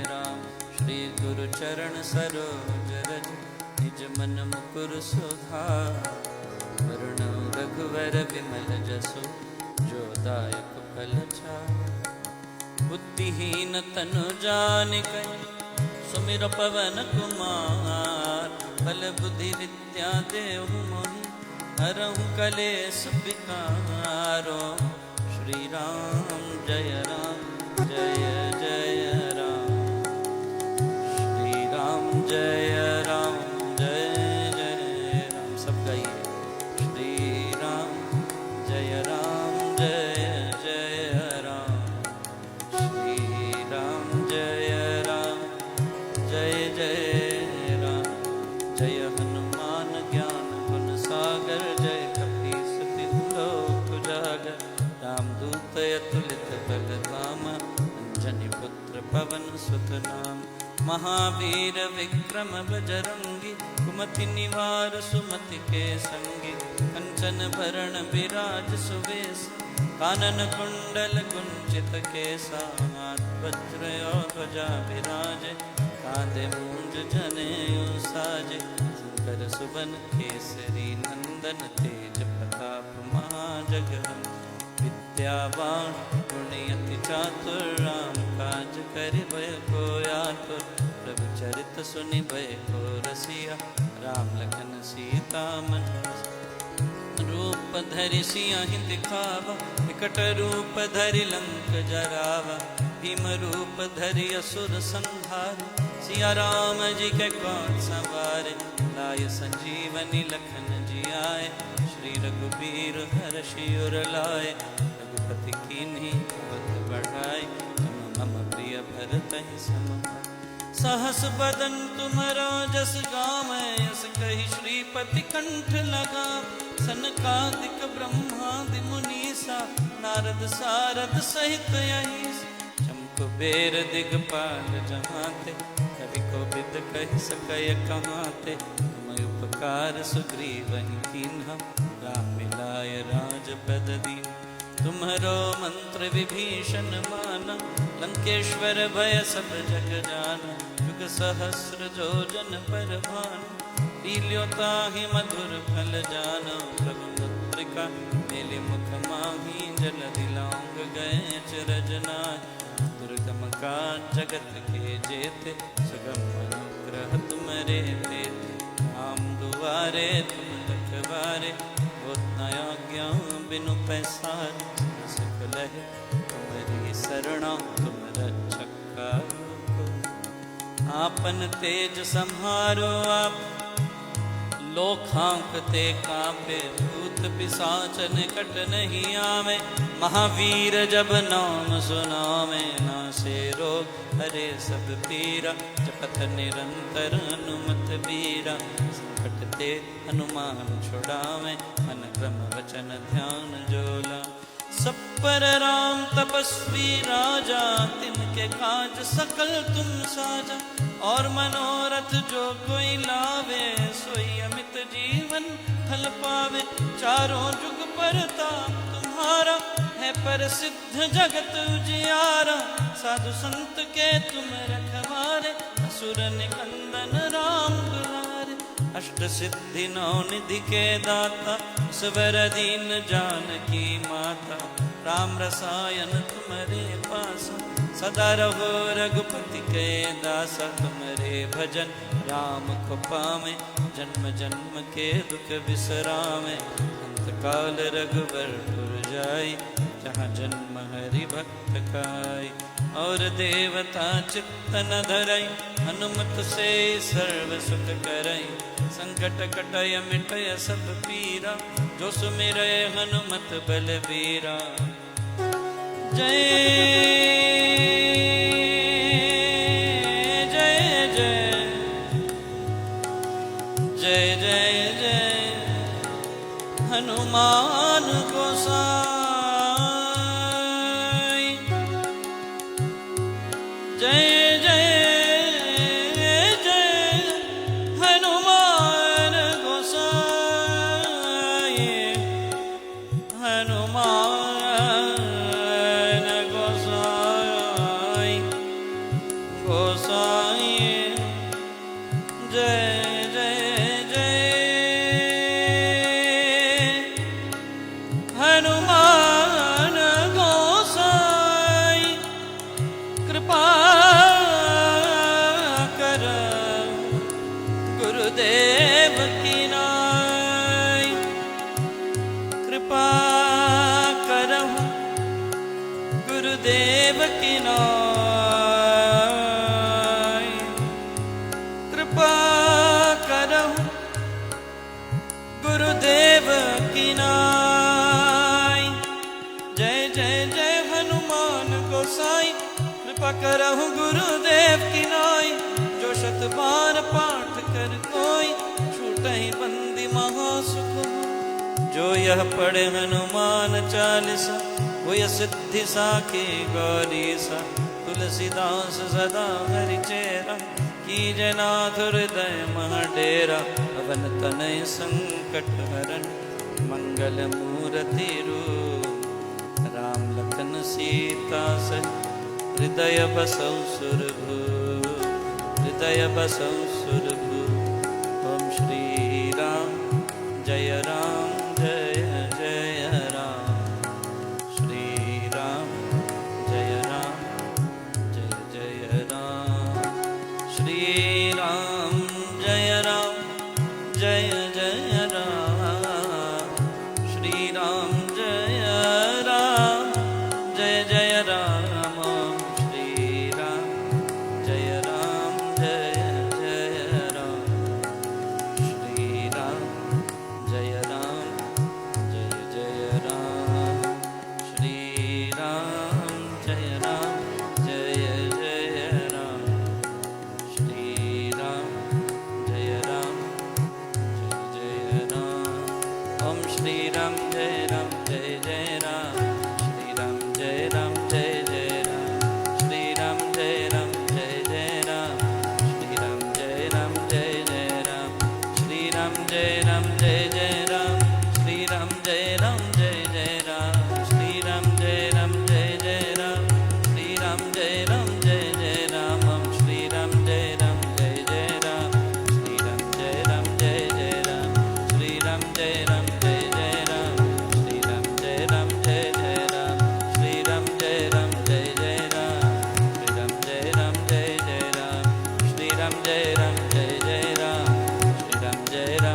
राम श्री गुरु चरण सरोज रज निज मन मुकुर सुधार वर्ण रघुवर विमल जसु जो दायक फल चार बुद्धिहीन तनु जानिकै सुमिर पवन कुमार बल बुद्धि विद्या देहु मोहि हरहु कलेश विकारो श्री राम जय राम श्री राम जय राम सब गाइए श्री राम जय अतुलित बल धामा, अंजनी पुत्र पवन सुत नाम। महावीर विक्रम बजरंगी, कुमति निवार सुमति के संगी। कंचन भरण विराज सुवेश, कानन कुंडल कुंचित केसा। हाथ वज्र और ध्वजा विराजे, कांधे मूंज जनेऊ साजे। शंकर सुवन केसरी नंदन, तेज प्रताप महाजगवंदन। विद्यावान गुणयति चातुर, राम काज करिबे को आतुर। प्रभु चरित सुनिबे को रसिया, राम लखन सीता मन। रूप धरि सियहि दिखावा, विकट रूप धरि लंक जरावा। भीम रूप धरि असुर संहार, सिया राम जी के कौन सवारे। लाय संजीवनी लखन जियाए, श्री रघुबीर हर्षि उर लाए। रघुपति कीन्ही बहुत बढ़ाई, मम प्रिय भरतहि सम भाई। सहस बदन तुम्हरा जस गावै, यस कहि श्रीपति कंठ लगावै। सनकादिक ब्रह्मादि मुनीसा, नारद सारद सहित अहिसा। चमकबेर दिगपाल जमाते, कवि कोविद कहि सकय कहाते। तुम उपकार सुग्रीवहि कीन्हा, राम मिलाय राजपद दीन्हा। तुम्हरो मंत्र विभीषण माना, लंकेश्वर भय सब जग जाना। जुग सहस्र जो जन पर भाना, लील्यो ताहि मधुर फल जाना। प्रभु मुद्रिका मेलि मुख माही, जल दिलांग गए अचरज नाहि। दुर्गम काज जगत के जेते, सुगम अनुग्रह तुम्हरे तेते। राम दुआरे तुम रखवारे, होत न आज्ञा बिनु पैसारे। सकल है तुम्हारी शरणा, तुम रक्षक काहू को। आपन तेज सम्हारो आप, लोकांकते कांपे। भूत पिशाच निकट नहीं आवे, महावीर जब नाम सुनावे। नासे रोग हरे सब पीरा, जपत निरंतर हनुमत बीरा। संकट ते हनुमान छुड़ावे, मन क्रम वचन ध्यान जोला। सब पर राम तपस्वी राजा, तिनके काज सकल तुम साजा। और मनोरथ जो कोई लावे, सोई अमित जीवन फल पावे। चारों जुग परताप तुम्हारा, है प्रसिद्ध जगत उजियारा। साधु संत के तुम रखवारे, असुर निकंदन राम दुलारे। अष्ट सिद्धि नौ निधि के दाता, स्वर दीन जानकी माता। राम रसायन तुम्हारे पासा, सदा रहो रघुपति के दासा। तुम्हारे भजन राम को पावे, जन्म जन्म के दुख बिसरावे। अंत काल रघुवर पुर जाई, जहाँ जन्म हरि भक्त खाई। और देवता चित्त न धरई, हनुमत से सर्व सुख करई। संकट कटय मिटय सब पीरा, जो सुमिरै हनुमत बलबीरा। जय जय जय जय जय जय हनुमान गोसाई। जय जय जय हनुमान गोसाई। हनुमान गोसाई गोसाई। जय जय जय हनुमान गोसाई। कृपा कर गुरुदेव की नाई। कृपा करहु गुरुदेव की नाई। कृपा करहु गुरुदेव की नाई। जय जय जय हनुमान गोसाई। कृपा करहु गुरुदेव की नाई। जो शत बार पाठ कर कोई, छूटहि बंदी महासुख होय। जो यह पढ़े हनुमान चालीसा, वो ये सिद्धि साखी गौरी सा तुलसीदास सदा हरि चेरा कीजे नाथ हृदय महडेरा पवन तनय संकट हरण मंगल मूर्ति रूप राम लखन सीता सह हृदय बसौ सुरभू हृदय बसौ सुरभू ओम श्री राम जय जय राम श्री राम जय जय राम श्री राम जय जय राम श्री राम जय जय राम श्री राम जय जय राम श्री राम जय जय राम श्री राम जय जय राम श्री राम जय जय राम ओम श्री राम जय जय राम श्री राम जय जय राम श्री राम जय जय राम श्री राम जय जय राम श्री राम जय जय राम श्री राम जय जय राम श्री राम जय जय राम श्री राम जय जय राम ओम श्री राम जय जय राम श्री राम जय जय राम श्री राम जय जय राम श्री राम जय जय राम श्री राम जय जय राम श्री राम जय जय राम श्री राम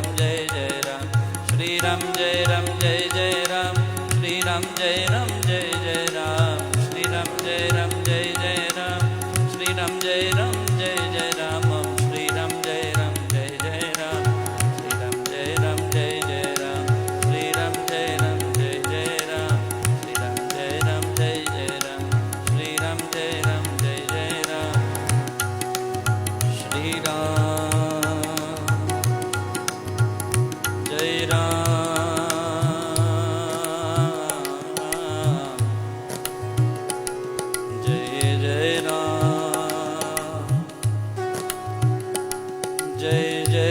जय जय राम श्री राम जय जय राम श्री राम जय जय राम श्री राम जय जय राम श्री राम जय जय राम श्री राम जय जय राम ओम श्री राम जय जय राम श्री राम जय जय राम श्री राम जय जय राम श्री राम जय जय राम श्री राम जय जय राम श्री राम जय जय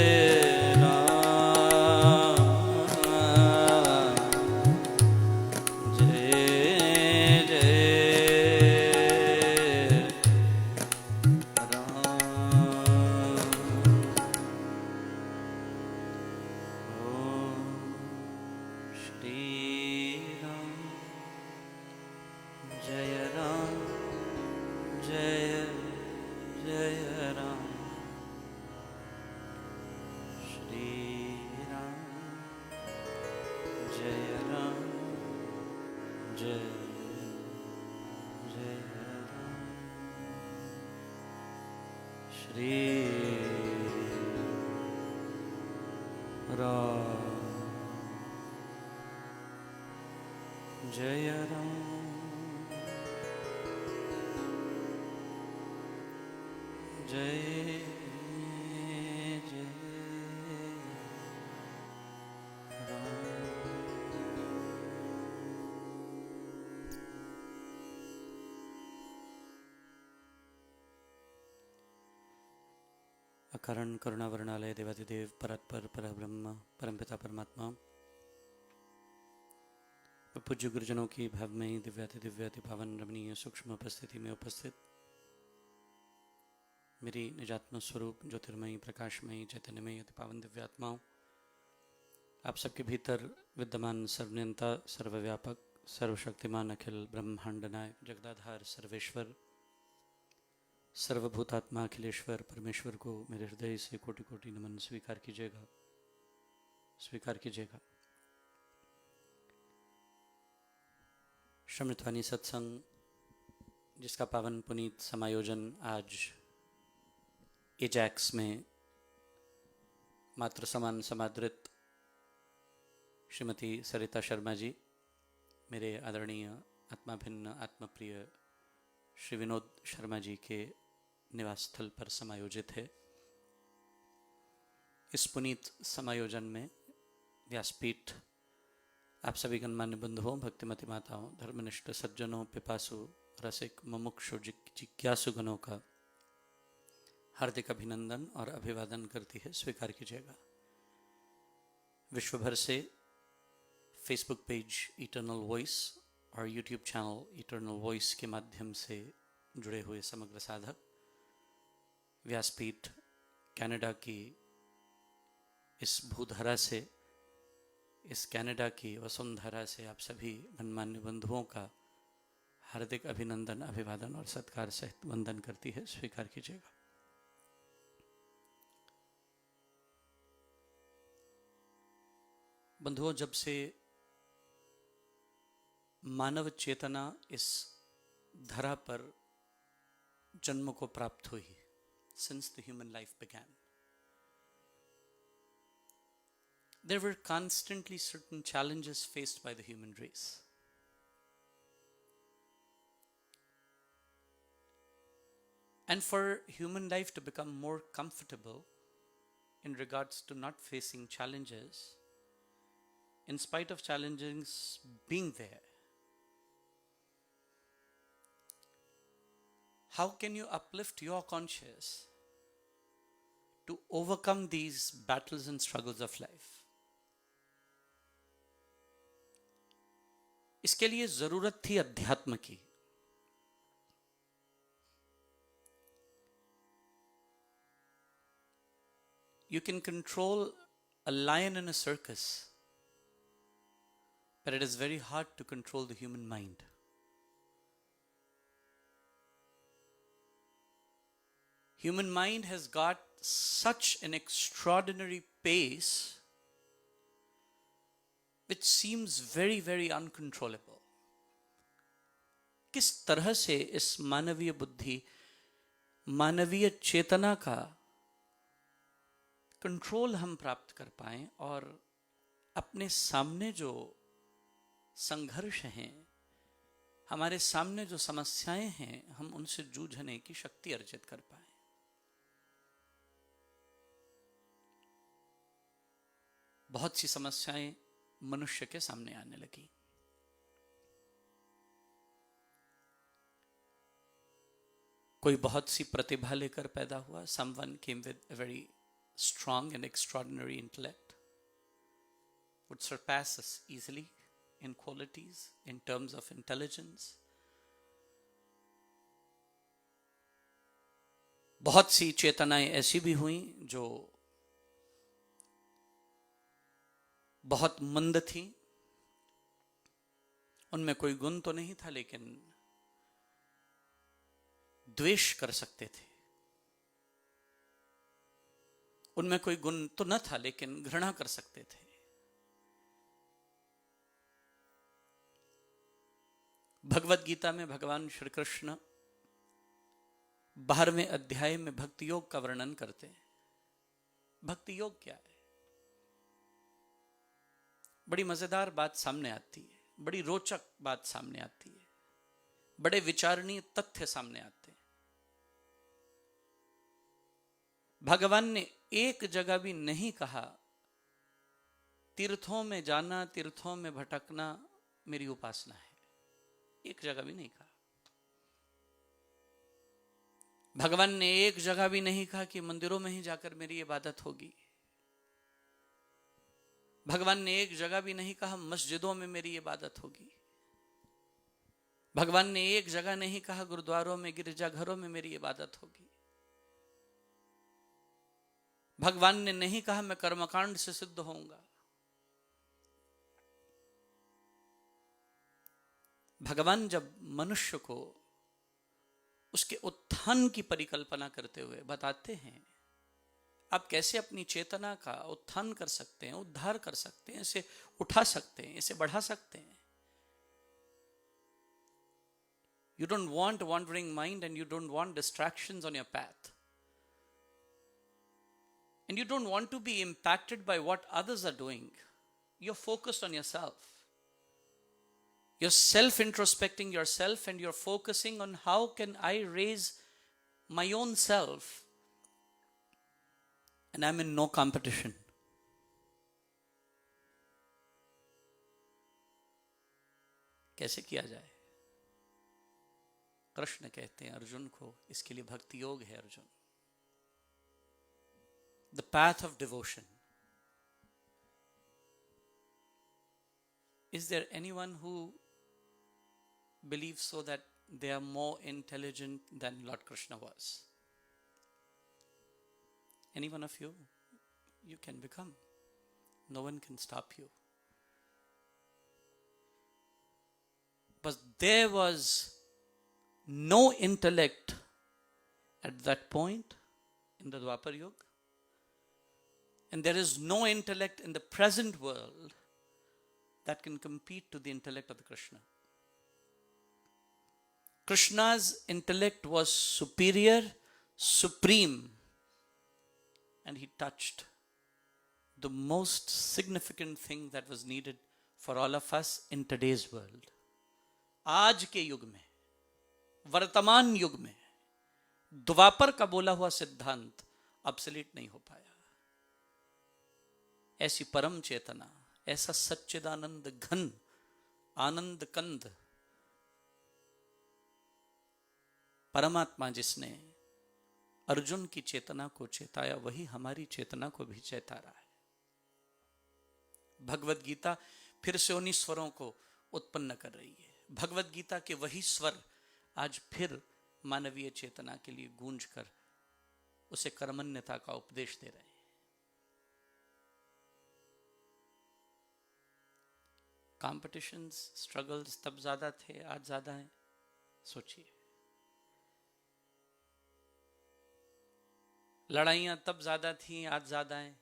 राम जय राम जय श्री राम जय राम जय अकारण करुणावर्णालय देवादिदेव परात्पर परब्रह्म परमपिता परमात्मा पूज्य गुरुजनों की भावमयी दिव्याति पावन रमणीय सूक्ष्म उपस्थिति में उपस्थित मेरी निजात्म स्वरूप ज्योतिर्मयी प्रकाशमयी चैतन्यमयी अति पावन दिव्यात्माओं, आप सबके भीतर विद्यमान सर्वनियंता सर्वव्यापक सर्वशक्तिमान अखिल ब्रह्मांड नायक जगदाधार सर्वेश्वर सर्वभूतात्मा अखिलेश्वर परमेश्वर को मेरे हृदय से कोटि कोटि नमन स्वीकार कीजिएगा। श्रमृतवाणी सत्संग जिसका पावन पुनीत समायोजन आज एजैक्स में मातृ समान समादृत श्रीमती सरिता शर्मा जी, मेरे आदरणीय आत्माभिन्न आत्मप्रिय श्री विनोद शर्मा जी के निवास स्थल पर समायोजित है। इस पुनीत समायोजन में व्यासपीठ आप सभी गणमान्य बंधुओं, भक्तिमती माताओं, धर्मनिष्ठ सज्जनों, पिपासु, रसिक, मुमुक्षु, जिज्ञासुगणों का हार्दिक अभिनंदन और अभिवादन करती है, स्वीकार कीजिएगा। विश्व भर से फेसबुक पेज इटर्नल वॉइस और यूट्यूब चैनल इटर्नल वॉइस के माध्यम से जुड़े हुए समग्र साधक, व्यासपीठ कनाडा की इस भूधरा से, इस कनाडा की वसुंधरा से आप सभी गणमान्य बंधुओं का हार्दिक अभिनंदन, अभिवादन और सत्कार सहित वंदन करती है, स्वीकार कीजिएगा। बंधुओं, जब से मानव चेतना इस धरा पर जन्म को प्राप्त हुई, since the human life began, there were constantly certain challenges faced by the human race. And for human life to become more comfortable in regards to not facing challenges, in spite of challenges being there, how can you uplift your conscience to overcome these battles and struggles of life? इसके लिए जरूरत थी अध्यात्म की। You can control a lion in a circus, but it is very hard to control the human mind. Human mind has got such an extraordinary pace which seems very, very uncontrollable. किस तरह से इस मानवीय बुद्धि, मानवीय चेतना का control हम प्राप्त कर पाएं और अपने सामने जो संघर्ष हैं, हमारे सामने जो समस्याएं हैं, हम उनसे जूझने की शक्ति अर्जित कर पाएं। बहुत सी समस्याएं मनुष्य के सामने आने लगी। कोई बहुत सी प्रतिभा लेकर पैदा हुआ। Someone came with a very strong and extraordinary intellect, would surpass us easily in qualities, in terms of intelligence. बहुत सी चेतनाएं ऐसी भी हुई जो बहुत मंद थी। उनमें कोई गुण तो नहीं था, लेकिन द्वेष कर सकते थे। उनमें कोई गुण तो न था, लेकिन घृणा कर सकते थे। भगवत गीता में भगवान श्री कृष्ण 12वें अध्याय में भक्ति योग का वर्णन करते हैं। भक्ति योग क्या है? बड़ी मजेदार बात सामने आती है, बड़ी रोचक बात सामने आती है, बड़े विचारणीय तथ्य सामने आते हैं। भगवान ने एक जगह भी नहीं कहा तीर्थों में जाना, तीर्थों में भटकना मेरी उपासना है। एक जगह भी नहीं कहा। भगवान ने एक जगह भी नहीं कहा कि मंदिरों में ही जाकर मेरी इबादत होगी। भगवान ने एक जगह भी नहीं कहा मस्जिदों में मेरी इबादत होगी। भगवान ने एक जगह नहीं कहा गुरुद्वारों में, गिरजाघरों में मेरी इबादत होगी। भगवान ने नहीं कहा मैं कर्मकांड से सिद्ध होऊंगा। भगवान जब मनुष्य को उसके उत्थान की परिकल्पना करते हुए बताते हैं आप कैसे अपनी चेतना का उत्थान कर सकते हैं, उद्धार कर सकते हैं, इसे उठा सकते हैं, इसे बढ़ा सकते हैं। You don't want a wandering mind and you don't want distractions on your path. And you don't want to be impacted by what others are doing. You're focused on yourself. You're self-introspecting yourself and you're focusing on how can I raise my own self. And I'm in no competition. कैसे किया जाए? कृष्ण कहते हैं अर्जुन को, इसके लिए भक्ति योग है Arjun, the path of devotion. Is there anyone who believes so that they are more intelligent than Lord Krishna was? Any one of you? You can become. No one can stop you. But there was no intellect at that point in the Dwapar Yuga. And there is no intellect in the present world that can compete to the intellect of the Krishna. Krishna's intellect was superior, supreme, and he touched the most significant thing that was needed for all of us in today's world. आज के युग में, वर्तमान युग में द्वापर का बोला हुआ सिद्धांत ऑब्सोलीट नहीं हो पाया। ऐसी परम चेतना, ऐसा सच्चिदानंद घन आनंद कंद परमात्मा जिसने अर्जुन की चेतना को चेताया, वही हमारी चेतना को भी चेता रहा है। भगवत गीता फिर से उन्हीं स्वरों को उत्पन्न कर रही है। भगवत गीता के वही स्वर आज फिर मानवीय चेतना के लिए गूंज कर उसे कर्मण्यता का उपदेश दे रहे हैं। कॉम्पिटिशंस, स्ट्रगल्स तब ज्यादा थे, आज ज्यादा हैं। सोचिए, लड़ाइयां तब ज्यादा थी, आज ज्यादा हैं।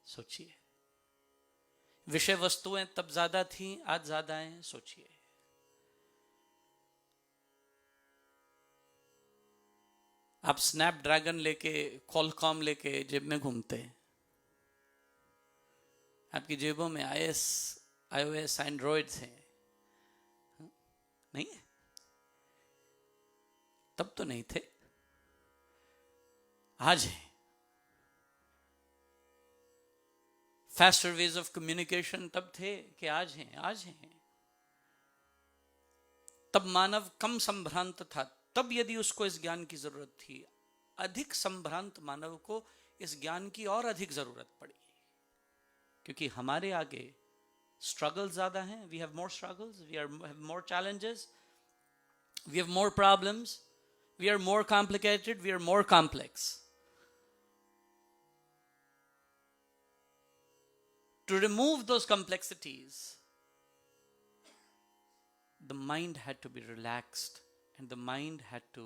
सोचिए, विषय वस्तुएं तब ज्यादा थी, आज ज्यादा हैं। सोचिए, आप स्नैपड्रैगन लेके, कॉलकॉम लेके जेब में घूमते हैं, आपकी जेबों में iOS एंड्रॉइड्स हैं, नहीं है? तब तो नहीं थे, आज है। फास्टर वेज ऑफ कम्युनिकेशन तब थे कि आज हैं? आज हैं। तब मानव कम संभ्रांत था, तब यदि उसको इस ज्ञान की जरूरत थी, अधिक संभ्रांत मानव को इस ज्ञान की और अधिक जरूरत पड़ी, क्योंकि हमारे आगे स्ट्रगल ज्यादा हैं। We have more struggles, we have more challenges, we have more problems, we are more complicated, we are more complex. To remove those complexities, the mind had to be relaxed and the mind had to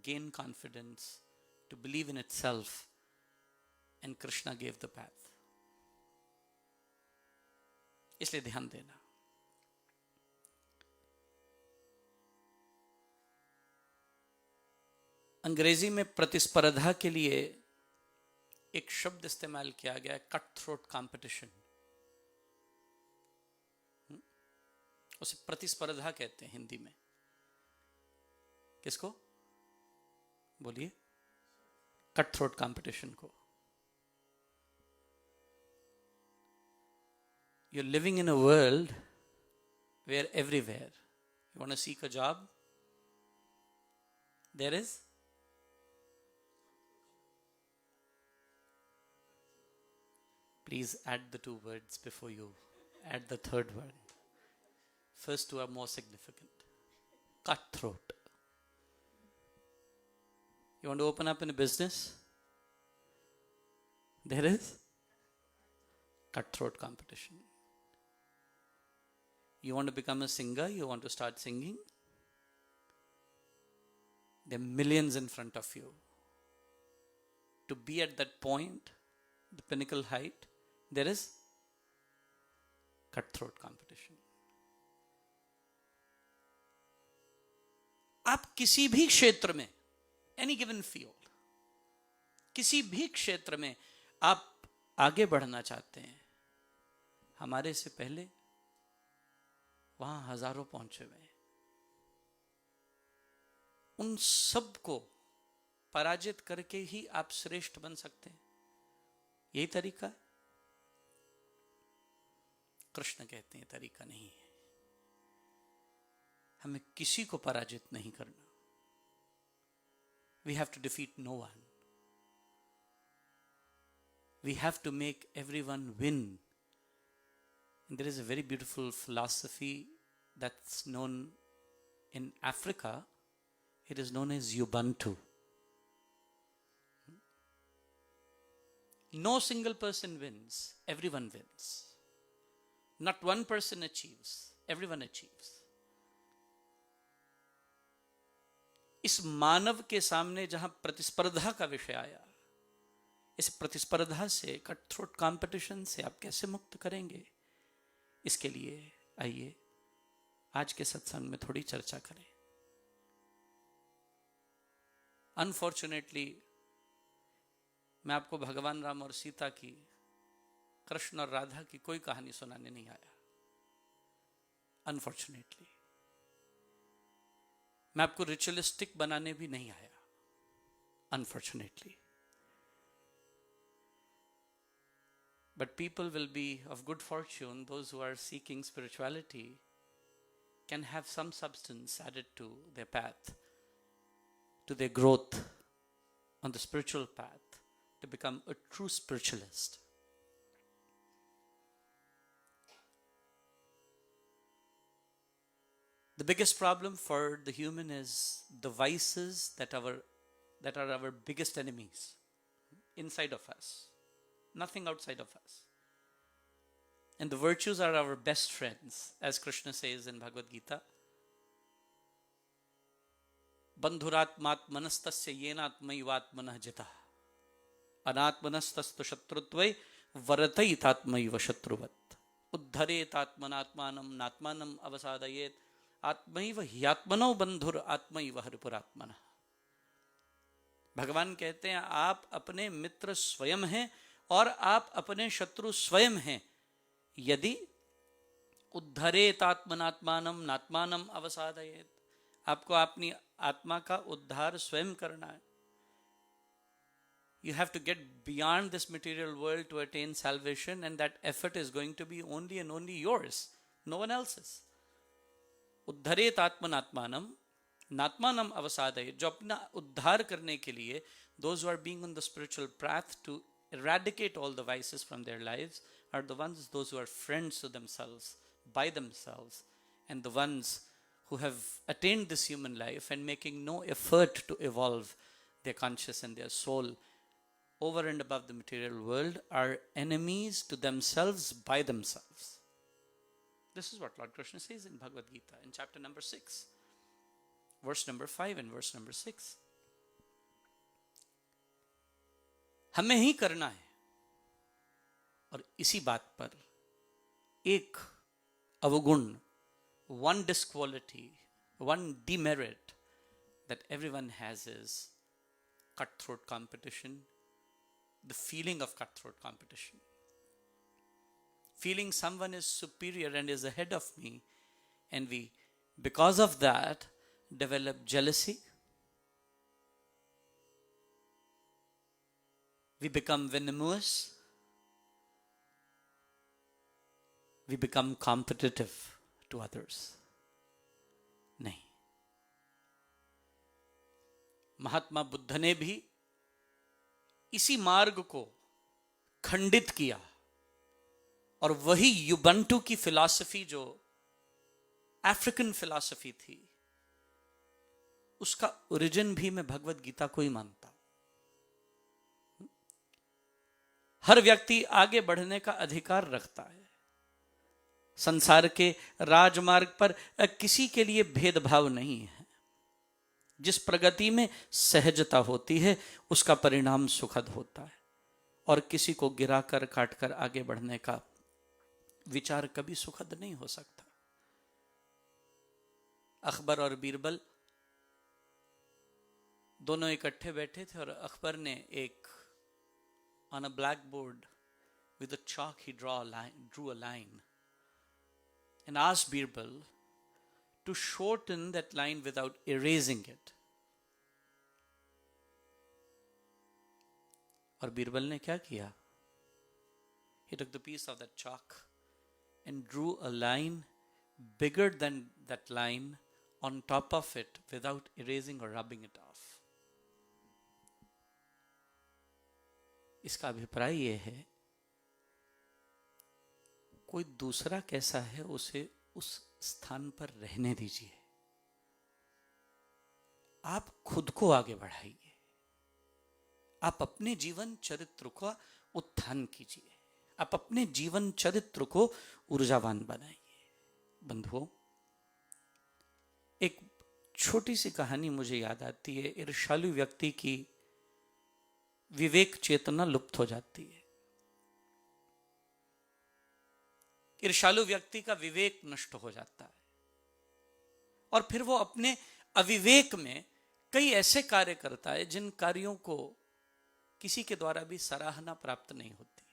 gain confidence, to believe in itself, and Krishna gave the path. इसलिए ध्यान देना। अंग्रेजी में प्रतिस्पर्धा के लिए एक शब्द इस्तेमाल किया गया है, कट थ्रोट कॉम्पिटिशन। उसे प्रतिस्पर्धा कहते हैं हिंदी में। किसको? बोलिए। कट थ्रोट कॉम्पिटिशन को। You're living in a world where everywhere you want to seek a job, there is please add the two words before you add the third word. First two are more significant. Cutthroat. You want to open up in a business? There is cutthroat competition. You want to become a singer? You want to start singing? There are millions in front of you. To be at that point, the pinnacle height, there is cutthroat competition. आप किसी भी क्षेत्र में, any given field, किसी भी क्षेत्र में आप आगे बढ़ना चाहते हैं, हमारे से पहले वहां हजारों पहुंचे हुए हैं। उन सब को पराजित करके ही आप श्रेष्ठ बन सकते हैं। यही तरीका है? कृष्ण कहते हैं तरीका नहीं है। हमें किसी को पराजित नहीं करना. We have to defeat no one. We have to make everyone win. And there is a very beautiful philosophy that's known in Africa. It is known as Ubuntu. No single person wins, everyone wins. Not one person achieves, everyone achieves. इस मानव के सामने जहां प्रतिस्पर्धा का विषय आया, इस प्रतिस्पर्धा से, कट थ्रोट कंपटीशन से आप कैसे मुक्त करेंगे, इसके लिए आइए आज के सत्संग में थोड़ी चर्चा करें. अनफॉर्चुनेटली मैं आपको भगवान राम और सीता की, कृष्ण और राधा की कोई कहानी सुनाने नहीं आया. अनफॉर्चुनेटली मैं आपको रिचुअलिस्टिक बनाने भी नहीं आया. Unfortunately. But people will be of good fortune, those who are seeking spirituality can have some substance added to their path, to their growth on the spiritual path, to become a true spiritualist. The biggest problem for the human is the vices that are our biggest enemies inside of us, nothing outside of us. And the virtues are our best friends, as Krishna says in Bhagavad Gita. Bandhuratmatmanastasya yenatmaivatmanah jitah anatmanastastu shatrutve varataitatmaiva shatruvat uddharetatmanatmanam natmanam avasadayet आत्मैव ह्यात्मनो बंधुर आत्मैव हरिपुरात्मन. भगवान कहते हैं आप अपने मित्र स्वयं हैं और आप अपने शत्रु स्वयं हैं. यदि उद्धरेत आत्मनात्मानम नात्मानम अवसादयेत, आपको अपनी आत्मा का उद्धार स्वयं करना है. You have to get beyond this material world to attain salvation, and that effort is going to be only and only yours, no one else's. उद्धरेत आत्मनात्मानम नात्मानम अवसादयेत, जो अपना उद्धार करने के लिए, those who are being on the spiritual path to eradicate all the vices from their lives are the ones, those who are friends to themselves, by themselves, and the ones who have attained this human life and making no effort to evolve their conscious and their soul over and above the material world are enemies to themselves by themselves. This is what Lord Krishna says in Bhagavad Gita in chapter number 6, verse number 5 and verse number 6. हमें ही करना है. और इसी बात पर एक अवगुण, one disquality, one demerit that everyone has is cutthroat competition, the feeling of cutthroat competition. Feeling someone is superior and is ahead of me, and we, because of that, develop jealousy. We become venomous. We become competitive to others. नहीं. महात्मा बुद्ध ने भी इसी मार्ग को खंडित किया, और वही युबंटू की फिलॉसफी जो अफ्रीकन फिलॉसफी थी, उसका ओरिजिन भी मैं भगवत गीता को ही मानता हूं. हर व्यक्ति आगे बढ़ने का अधिकार रखता है. संसार के राजमार्ग पर किसी के लिए भेदभाव नहीं है. जिस प्रगति में सहजता होती है उसका परिणाम सुखद होता है, और किसी को गिराकर काटकर आगे बढ़ने का विचार कभी सुखद नहीं हो सकता. अकबर और बीरबल दोनों इकट्ठे बैठे थे, और अकबर ने एक on a blackboard with a chalk he drew a line and asked Birbal to shorten that line without erasing it. और बीरबल ने क्या किया? He took the piece of that chalk and drew a line bigger than that line on top of it without erasing or rubbing it off. इसका अभिप्राय यह है, कोई दूसरा कैसा है उसे उस स्थान पर रहने दीजिए, आप खुद को आगे बढ़ाइए, आप अपने जीवन चरित्र का उत्थान कीजिए, आप अपने जीवन चरित्र को ऊर्जावान बनाइए। बंधुओं, एक छोटी सी कहानी मुझे याद आती है। ईर्ष्यालु व्यक्ति की विवेक चेतना लुप्त हो जाती है, ईर्ष्यालु व्यक्ति का विवेक नष्ट हो जाता है, और फिर वो अपने अविवेक में कई ऐसे कार्य करता है जिन कार्यों को किसी के द्वारा भी सराहना प्राप्त नहीं होती।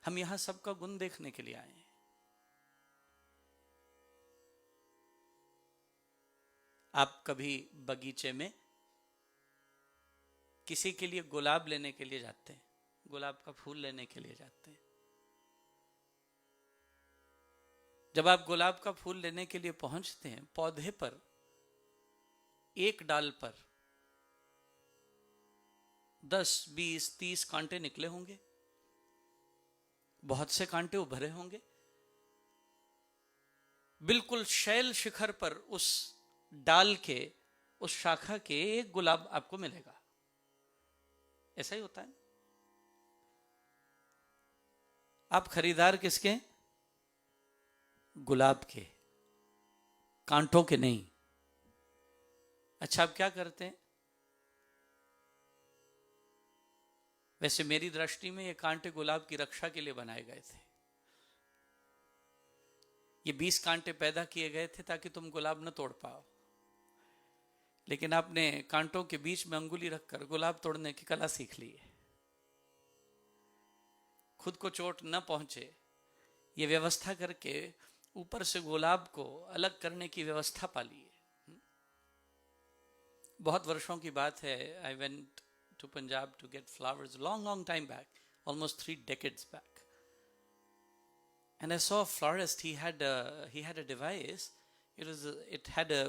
हम यहां सबका गुण देखने के लिए आए हैं। आप कभी बगीचे में किसी के लिए गुलाब लेने के लिए जाते हैं, गुलाब का फूल लेने के लिए जाते हैं। जब आप गुलाब का फूल लेने के लिए पहुंचते हैं, पौधे पर एक डाल पर 10, 20, 30 कांटे निकले होंगे, बहुत से कांटे उभरे होंगे। बिल्कुल शैल शिखर पर उस डाल के, उस शाखा के एक गुलाब आपको मिलेगा। ऐसा ही होता है। आप खरीदार किसके? गुलाब के, कांटों के नहीं। अच्छा, आप क्या करते हैं? वैसे मेरी दृष्टि में ये कांटे गुलाब की रक्षा के लिए बनाए गए थे। ये 20 कांटे पैदा किए गए थे ताकि तुम गुलाब न तोड़ पाओ, लेकिन आपने कांटों के बीच में अंगुली रखकर गुलाब तोड़ने की कला सीख ली है। खुद को चोट न पहुंचे ये व्यवस्था करके ऊपर से गुलाब को अलग करने की व्यवस्था पाली है। बहुत वर्षों की बात है। I went to Punjab to get flowers long time back, almost 3 decades back, and I saw a florist. He had a device. It had a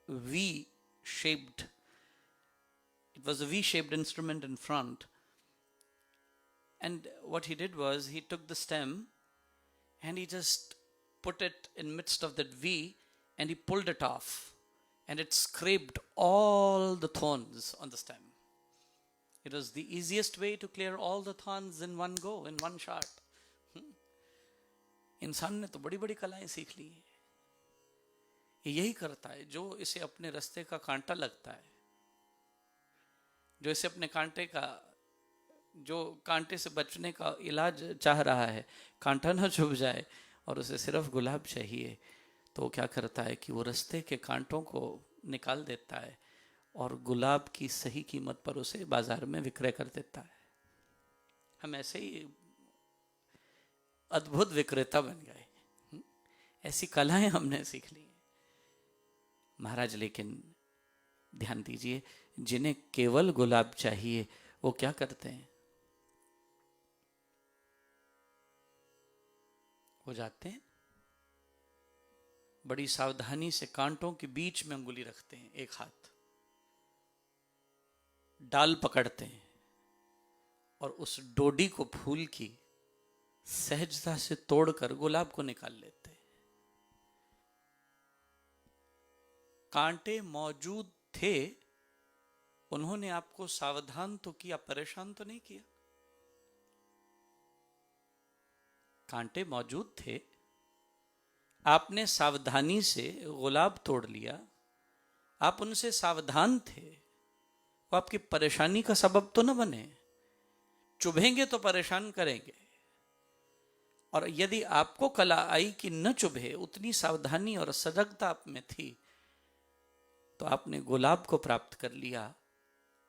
V-shaped. It was a V-shaped instrument in front. And what he did was he took the stem and he just put it in midst of that V and he pulled it off, and it scraped all the thorns on the stem. It was the easiest way to clear all the thorns in one go, in one shot. इंसान ने तो बड़ी बड़ी कलाएं सीख ली हैं। यही करता है जो इसे अपने रास्ते का कांटा लगता है, जो इसे अपने कांटे का, जो कांटे से बचने का इलाज चाह रहा है, कांटा ना चुभ जाए और उसे सिर्फ गुलाब चाहिए, तो वो क्या करता है कि वो रास्ते के कांटों को निकाल देता है और गुलाब की सही कीमत पर उसे बाजार में विक्रय कर देता है। हम ऐसे ही अद्भुत विक्रेता बन गए। ऐसी कलाएं हमने सीख ली महाराज। लेकिन ध्यान दीजिए, जिन्हें केवल गुलाब चाहिए वो क्या करते हैं? वो जाते हैं, बड़ी सावधानी से कांटों के बीच में अंगुली रखते हैं, एक हाथ डाल पकड़ते हैं और उस डोडी को फूल की सहजता से तोड़कर गुलाब को निकाल लेते हैं। कांटे मौजूद थे, उन्होंने आपको सावधान तो किया, परेशान तो नहीं किया। कांटे मौजूद थे, आपने सावधानी से गुलाब तोड़ लिया, आप उनसे सावधान थे, वो आपकी परेशानी का सबब तो न बने। चुभेंगे तो परेशान करेंगे, और यदि आपको कला आई कि न चुभे, उतनी सावधानी और सजगता आप में थी, तो आपने गुलाब को प्राप्त कर लिया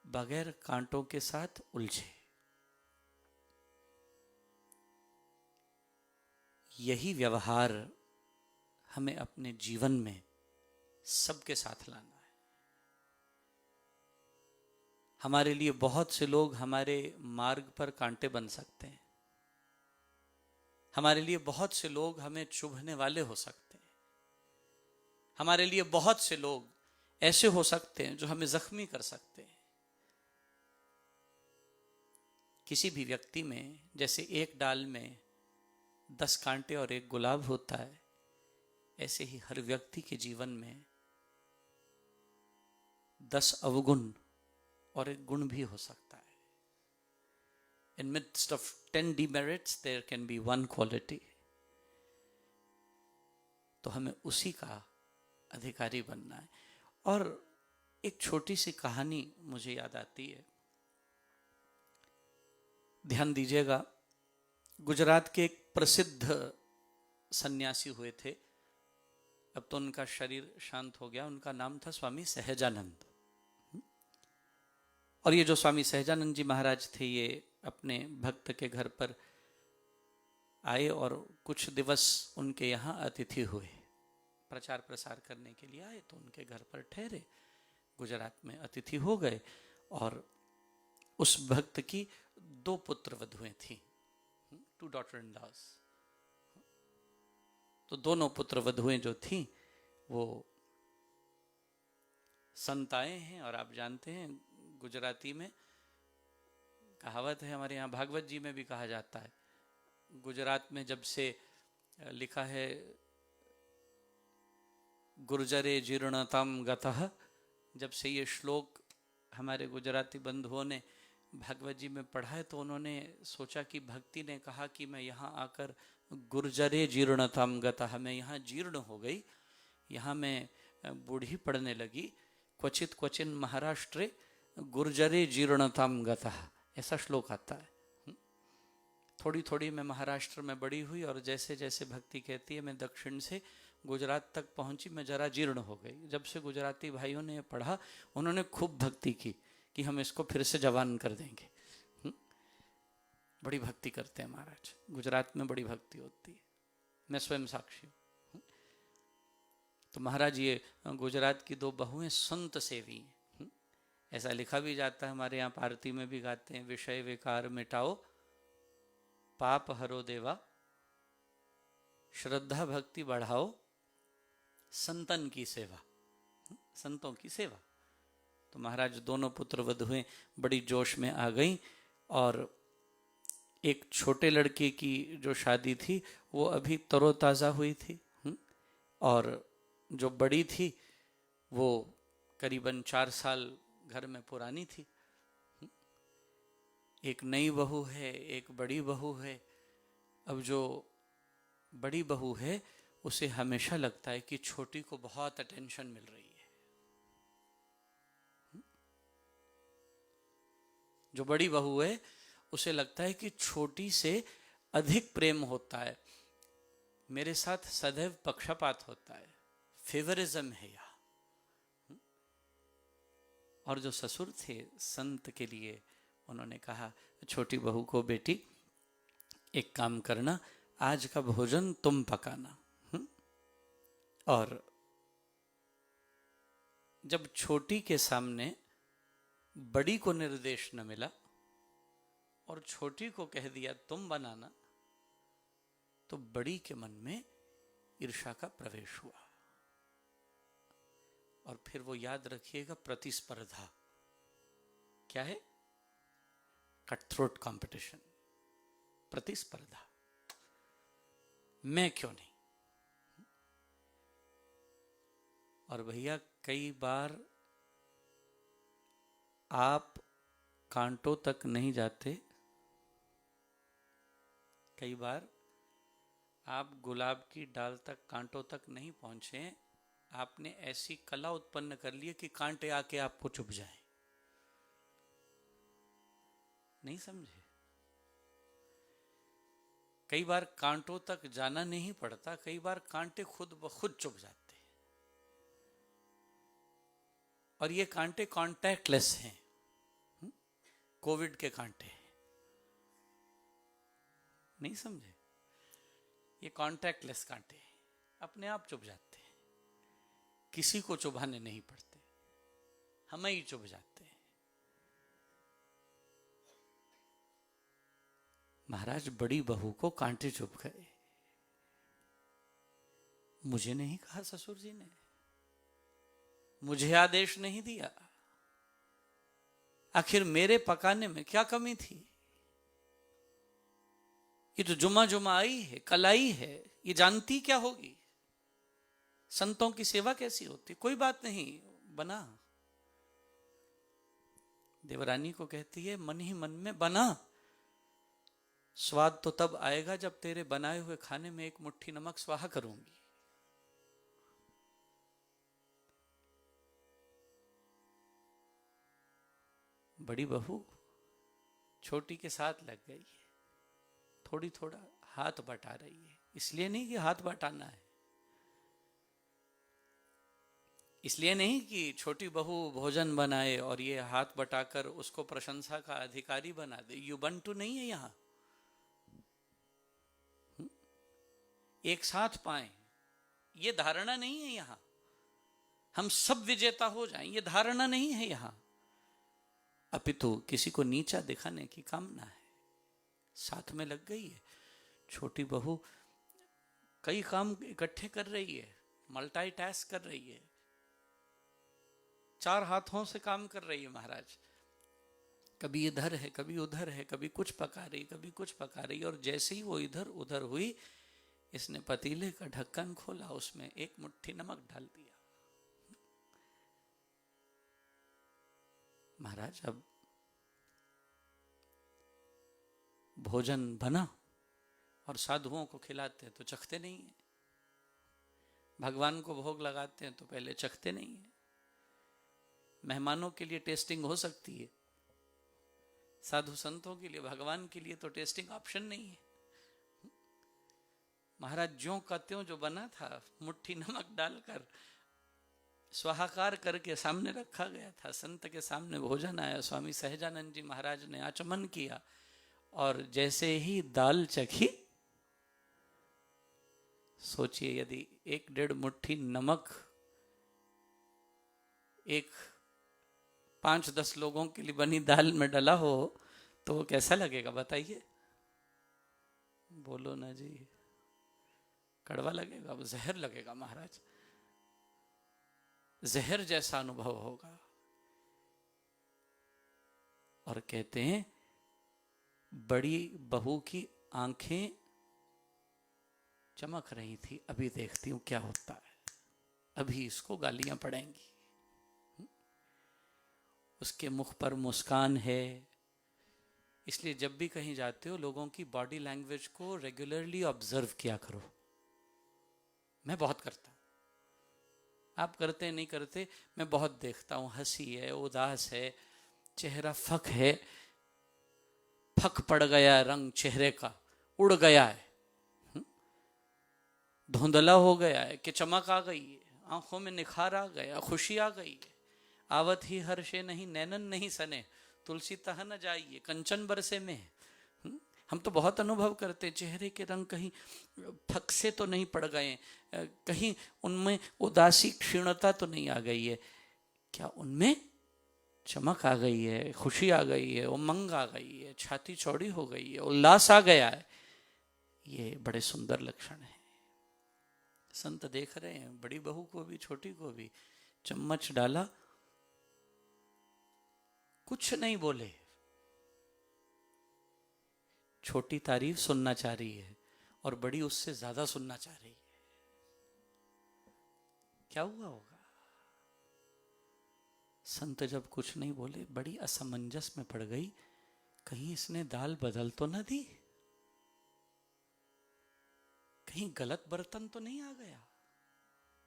बगैर कांटों के साथ उलझे। यही व्यवहार हमें अपने जीवन में सबके साथ लाना है। हमारे लिए बहुत से लोग हमारे मार्ग पर कांटे बन सकते हैं, हमारे लिए बहुत से लोग हमें चुभने वाले हो सकते हैं, हमारे लिए बहुत से लोग ऐसे हो सकते हैं जो हमें जख्मी कर सकते हैं। किसी भी व्यक्ति में जैसे एक डाल में 10 कांटे और एक गुलाब होता है, ऐसे ही हर व्यक्ति के जीवन में 10 अवगुण और एक गुण भी हो सकता है। In midst of 10 demerits, there can be one quality. तो हमें उसी का अधिकारी बनना है। और एक छोटी सी कहानी मुझे याद आती है, ध्यान दीजिएगा। गुजरात के एक प्रसिद्ध सन्यासी हुए थे, अब तो उनका शरीर शांत हो गया। उनका नाम था स्वामी सहजानंद। और ये जो स्वामी सहजानंद जी महाराज थे, ये अपने भक्त के घर पर आए और कुछ दिवस उनके यहाँ अतिथि हुए। प्रचार प्रसार करने के लिए आए तो उनके घर पर ठहरे, गुजरात में अतिथि हो गए। और उस भक्त की 2 पुत्र वधुएं थी, 2 डॉटर इन लॉज। तो दोनों पुत्र वधुएं जो थी वो संत आए हैं। और आप जानते हैं गुजराती में कहावत है, हमारे यहाँ भागवत जी में भी कहा जाता है, गुजरात में जब से लिखा है गुर्जरे जीर्णतम गतः, जब से ये श्लोक हमारे गुजराती बंधुओं ने भागवत जी में पढ़ा है तो उन्होंने सोचा कि भक्ति ने कहा कि मैं यहाँ आकर गुर्जरे जीर्णतम गतः, मैं यहाँ जीर्ण हो गई, यहाँ मैं बूढ़ी पड़ने लगी। क्वचित क्वचिन महाराष्ट्रे गुर्जरे जीर्णतम गतः, ऐसा श्लोक आता है। थोड़ी थोड़ी मैं महाराष्ट्र में बड़ी हुई और जैसे जैसे भक्ति कहती है मैं दक्षिण से गुजरात तक पहुंची, मैं जरा जीर्ण हो गई। जब से गुजराती भाइयों ने पढ़ा, उन्होंने खूब भक्ति की कि हम इसको फिर से जवान कर देंगे। बड़ी भक्ति करते हैं महाराज, गुजरात में बड़ी भक्ति होती है, मैं स्वयं साक्षी हूँ। तो महाराज ये गुजरात की 2 बहुएं संत सेवी हैं। ऐसा लिखा भी जाता है, हमारे यहाँ आरती में भी गाते हैं, विषय विकार मिटाओ पाप हरो देवा, श्रद्धा भक्ति बढ़ाओ संतन की सेवा, संतों की सेवा। तो महाराज दोनों पुत्र वधुएं बड़ी जोश में आ गई। और एक छोटे लड़के की जो शादी थी वो अभी तरोताज़ा हुई थी, और जो बड़ी थी वो करीबन 4 साल घर में पुरानी थी। एक नई बहू है, एक बड़ी बहू है। अब जो बड़ी बहू है उसे हमेशा लगता है कि छोटी को बहुत अटेंशन मिल रही है। जो बड़ी बहू है उसे लगता है कि छोटी से अधिक प्रेम होता है, मेरे साथ सदैव पक्षपात होता है, फेवरिज्म है यहाँ। और जो ससुर थे संत के लिए, उन्होंने कहा छोटी बहू को, बेटी एक काम करना, आज का भोजन तुम पकाना। और जब छोटी के सामने बड़ी को निर्देश न मिला और छोटी को कह दिया तुम बनाना, तो बड़ी के मन में ईर्ष्या का प्रवेश हुआ। और फिर वो याद रखिएगा, प्रतिस्पर्धा क्या है? कट थ्रोट कंपटीशन, प्रतिस्पर्धा। मैं क्यों नहीं? और भैया कई बार आप कांटों तक नहीं जाते, कई बार आप गुलाब की डाल तक, कांटों तक नहीं पहुंचे, आपने ऐसी कला उत्पन्न कर ली कि कांटे आके आपको चुभ जाएं। नहीं समझे? कई बार कांटों तक जाना नहीं पड़ता, कई बार कांटे खुद ब खुद चुभ जाते हैं। और ये कांटे कॉन्टैक्टलेस हैं, कोविड के कांटे। नहीं समझे? ये कॉन्टैक्टलेस कांटे हैं, अपने आप चुभ जाते हैं, किसी को चुभाने नहीं पड़ते, हमें ही चुभ जाते हैं। महाराज बड़ी बहू को कांटे चुभ गए। मुझे नहीं कहा ससुर जी ने, मुझे आदेश नहीं दिया, आखिर मेरे पकाने में क्या कमी थी? ये तो जुमा जुमा आई है, कल आई है, ये जानती क्या होगी? संतों की सेवा कैसी होती? कोई बात नहीं, बना। देवरानी को कहती है, मन ही मन में बना, स्वाद तो तब आएगा जब तेरे बनाए हुए खाने में एक मुट्ठी नमक स्वाहा करूंगी। बड़ी बहू छोटी के साथ लग गई है, थोड़ी थोड़ा हाथ बटा रही है। इसलिए नहीं कि हाथ बटाना है, इसलिए नहीं कि छोटी बहू भोजन बनाए और ये हाथ बटाकर उसको प्रशंसा का अधिकारी बना दे। युबंटू नहीं है यहां, एक साथ पाए, ये धारणा नहीं है यहां। हम सब विजेता हो जाएं, ये धारणा नहीं है यहां। अपितु किसी को नीचा दिखाने की कामना है। साथ में लग गई है छोटी बहू, कई काम इकट्ठे कर रही है, मल्टीटास्क कर रही है, चार हाथों से काम कर रही है महाराज। कभी इधर है, कभी उधर है, कभी कुछ पका रही, कभी कुछ पका रही। और जैसे ही वो इधर उधर हुई, इसने पतीले का ढक्कन खोला, उसमें एक मुट्ठी नमक डाल दिया। महाराज अब भोजन बना और साधुओं को खिलाते हैं तो चखते नहीं है, भगवान को भोग लगाते हैं तो पहले चखते नहीं है। मेहमानों के लिए टेस्टिंग हो सकती है, साधु संतों के लिए, भगवान के लिए तो टेस्टिंग ऑप्शन नहीं है। महाराज ज्यों का त्यों जो बना था, मुट्ठी नमक डालकर स्वाहाकार करके सामने रखा गया था। संत के सामने भोजन आया, स्वामी सहजानंद जी महाराज ने आचमन किया और जैसे ही दाल चखी, सोचिए यदि 1-1.5 मुट्ठी नमक एक 5-10 लोगों के लिए बनी दाल में डला हो तो वो कैसा लगेगा बताइए? बोलो ना जी, कड़वा लगेगा, जहर लगेगा महाराज, जहर जैसा अनुभव होगा। और कहते हैं बड़ी बहू की आंखें चमक रही थी, अभी देखती हूं क्या होता है, अभी इसको गालियां पड़ेंगी। उसके मुख पर मुस्कान है। इसलिए जब भी कहीं जाते हो लोगों की बॉडी लैंग्वेज को रेगुलरली ऑब्जर्व किया करो। मैं बहुत करता हूं, आप करते नहीं करते, मैं बहुत देखता हूं। हंसी है, उदास है, चेहरा फक है, फक पड़ गया रंग चेहरे का, उड़ गया है, धुंधला हो गया है कि चमक आ गई है, आंखों में निखार आ गया, खुशी आ गई है। आवत ही हर्षे नहीं नैनन नहीं सने, तुलसी तह न जाइए कंचन बरसे में। हम तो बहुत अनुभव करते, चेहरे के रंग कहीं फक से तो नहीं पड़ गए, कहीं उनमें उदासी क्षीणता तो नहीं आ गई है, क्या उनमें चमक आ गई है, खुशी आ गई है, उमंग आ गई है, छाती चौड़ी हो गई है, उल्लास आ गया है। ये बड़े सुंदर लक्षण है। संत देख रहे हैं, बड़ी बहू को भी छोटी को भी चम्मच डाला, कुछ नहीं बोले। छोटी तारीफ सुनना चाह रही है और बड़ी उससे ज्यादा सुनना चाह रही है। क्या हुआ होगा? संत जब कुछ नहीं बोले, बड़ी असमंजस में पड़ गई, कहीं इसने दाल बदल तो ना दी, कहीं गलत बर्तन तो नहीं आ गया।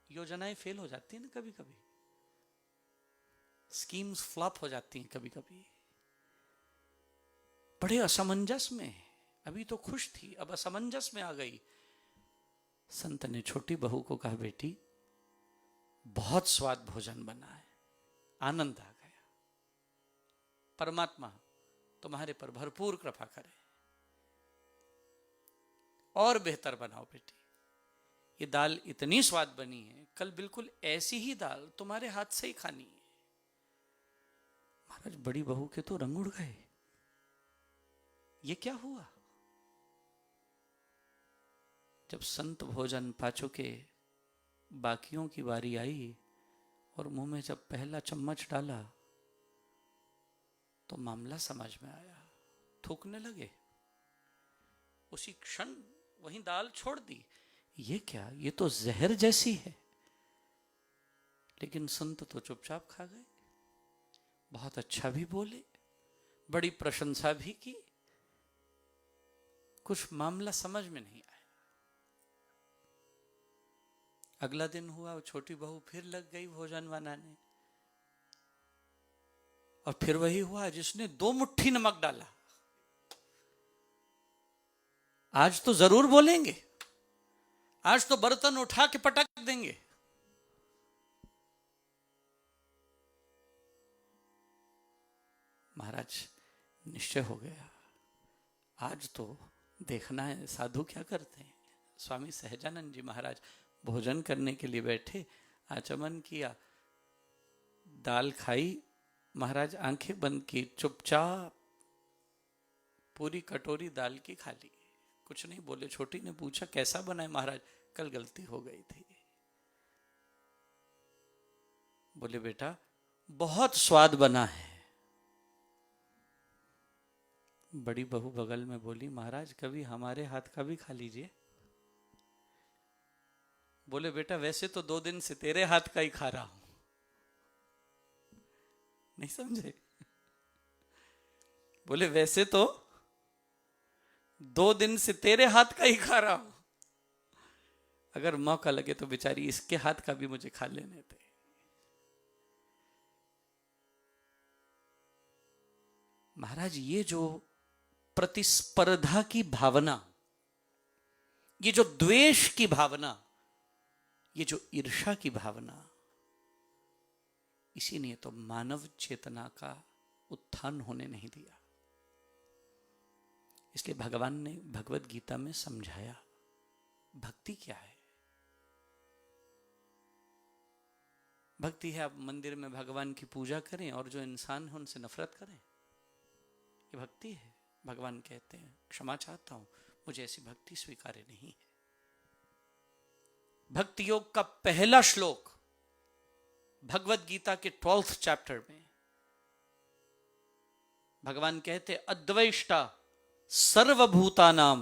योजनाएं फेल हो जाती है ना कभी कभी, स्कीम्स फ्लॉप हो जाती हैं कभी कभी। बड़े असमंजस में, अभी तो खुश थी अब असमंजस में आ गई। संत ने छोटी बहू को कहा, बेटी बहुत स्वाद भोजन बना है, आनंद आ गया, परमात्मा तुम्हारे पर भरपूर कृपा करे, और बेहतर बनाओ बेटी। ये दाल इतनी स्वाद बनी है, कल बिल्कुल ऐसी ही दाल तुम्हारे हाथ से ही खानी है। महाराज बड़ी बहू के तो रंग उड़ गए, ये क्या हुआ? जब संत भोजन पा चुके, बाकियों की बारी आई और मुंह में जब पहला चम्मच डाला तो मामला समझ में आया, थूकने लगे। उसी क्षण वहीं दाल छोड़ दी। ये क्या, ये तो जहर जैसी है। लेकिन संत तो चुपचाप खा गए, बहुत अच्छा भी बोले, बड़ी प्रशंसा भी की, कुछ मामला समझ में नहीं आया। अगला दिन हुआ, छोटी बहू फिर लग गई भोजन बनाने, और फिर वही हुआ जिसने 2 मुट्ठी नमक डाला। आज तो जरूर बोलेंगे, आज तो बर्तन उठा के पटक देंगे। महाराज निश्चय हो गया, आज तो देखना है साधु क्या करते हैं। स्वामी सहजानंद जी महाराज भोजन करने के लिए बैठे, आचमन किया, दाल खाई, महाराज आंखें बंद की, चुपचाप पूरी कटोरी दाल की खा ली, कुछ नहीं बोले। छोटी ने पूछा कैसा बना है महाराज? कल गलती हो गई थी। बोले बेटा बहुत स्वाद बना है। बड़ी बहू बगल में बोली महाराज कभी हमारे हाथ का भी खा लीजिए। बोले बेटा वैसे तो 2 दिन से तेरे हाथ का ही खा रहा हूं। नहीं समझे? बोले वैसे तो 2 दिन से तेरे हाथ का ही खा रहा हूं, अगर मौका लगे तो बेचारी इसके हाथ का भी मुझे खा लेने दे। महाराज ये जो प्रतिस्पर्धा की भावना, ये जो द्वेष की भावना, ये जो ईर्ष्या की भावना, इसी ने तो मानव चेतना का उत्थान होने नहीं दिया। इसलिए भगवान ने भगवत गीता में समझाया भक्ति क्या है। भक्ति है आप मंदिर में भगवान की पूजा करें और जो इंसान है उनसे नफरत करें, ये भक्ति है। भगवान कहते हैं क्षमा चाहता हूं, मुझे ऐसी भक्ति स्वीकार्य नहीं है। भक्ति योग का पहला श्लोक भगवत गीता के 12th चैप्टर में भगवान कहते अद्वैष्टा सर्वभूतानां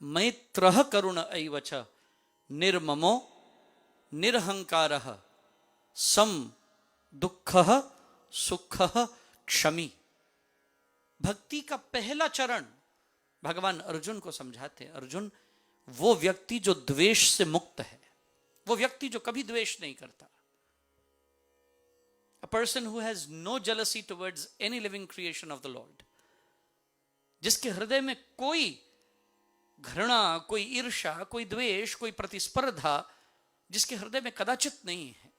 मैत्रः करुण एव च निर्ममो निरहंकारः सम दुःखः सुखः क्षमी। भक्ति का पहला चरण भगवान अर्जुन को समझाते हैं, अर्जुन वो व्यक्ति जो द्वेष से मुक्त है, वो व्यक्ति जो कभी द्वेष नहीं करता, a person who has no jealousy towards any living creation of the Lord, जिसके हृदय में कोई घृणा, कोई ईर्ष्या, कोई द्वेष, कोई प्रतिस्पर्धा जिसके हृदय में कदाचित नहीं है,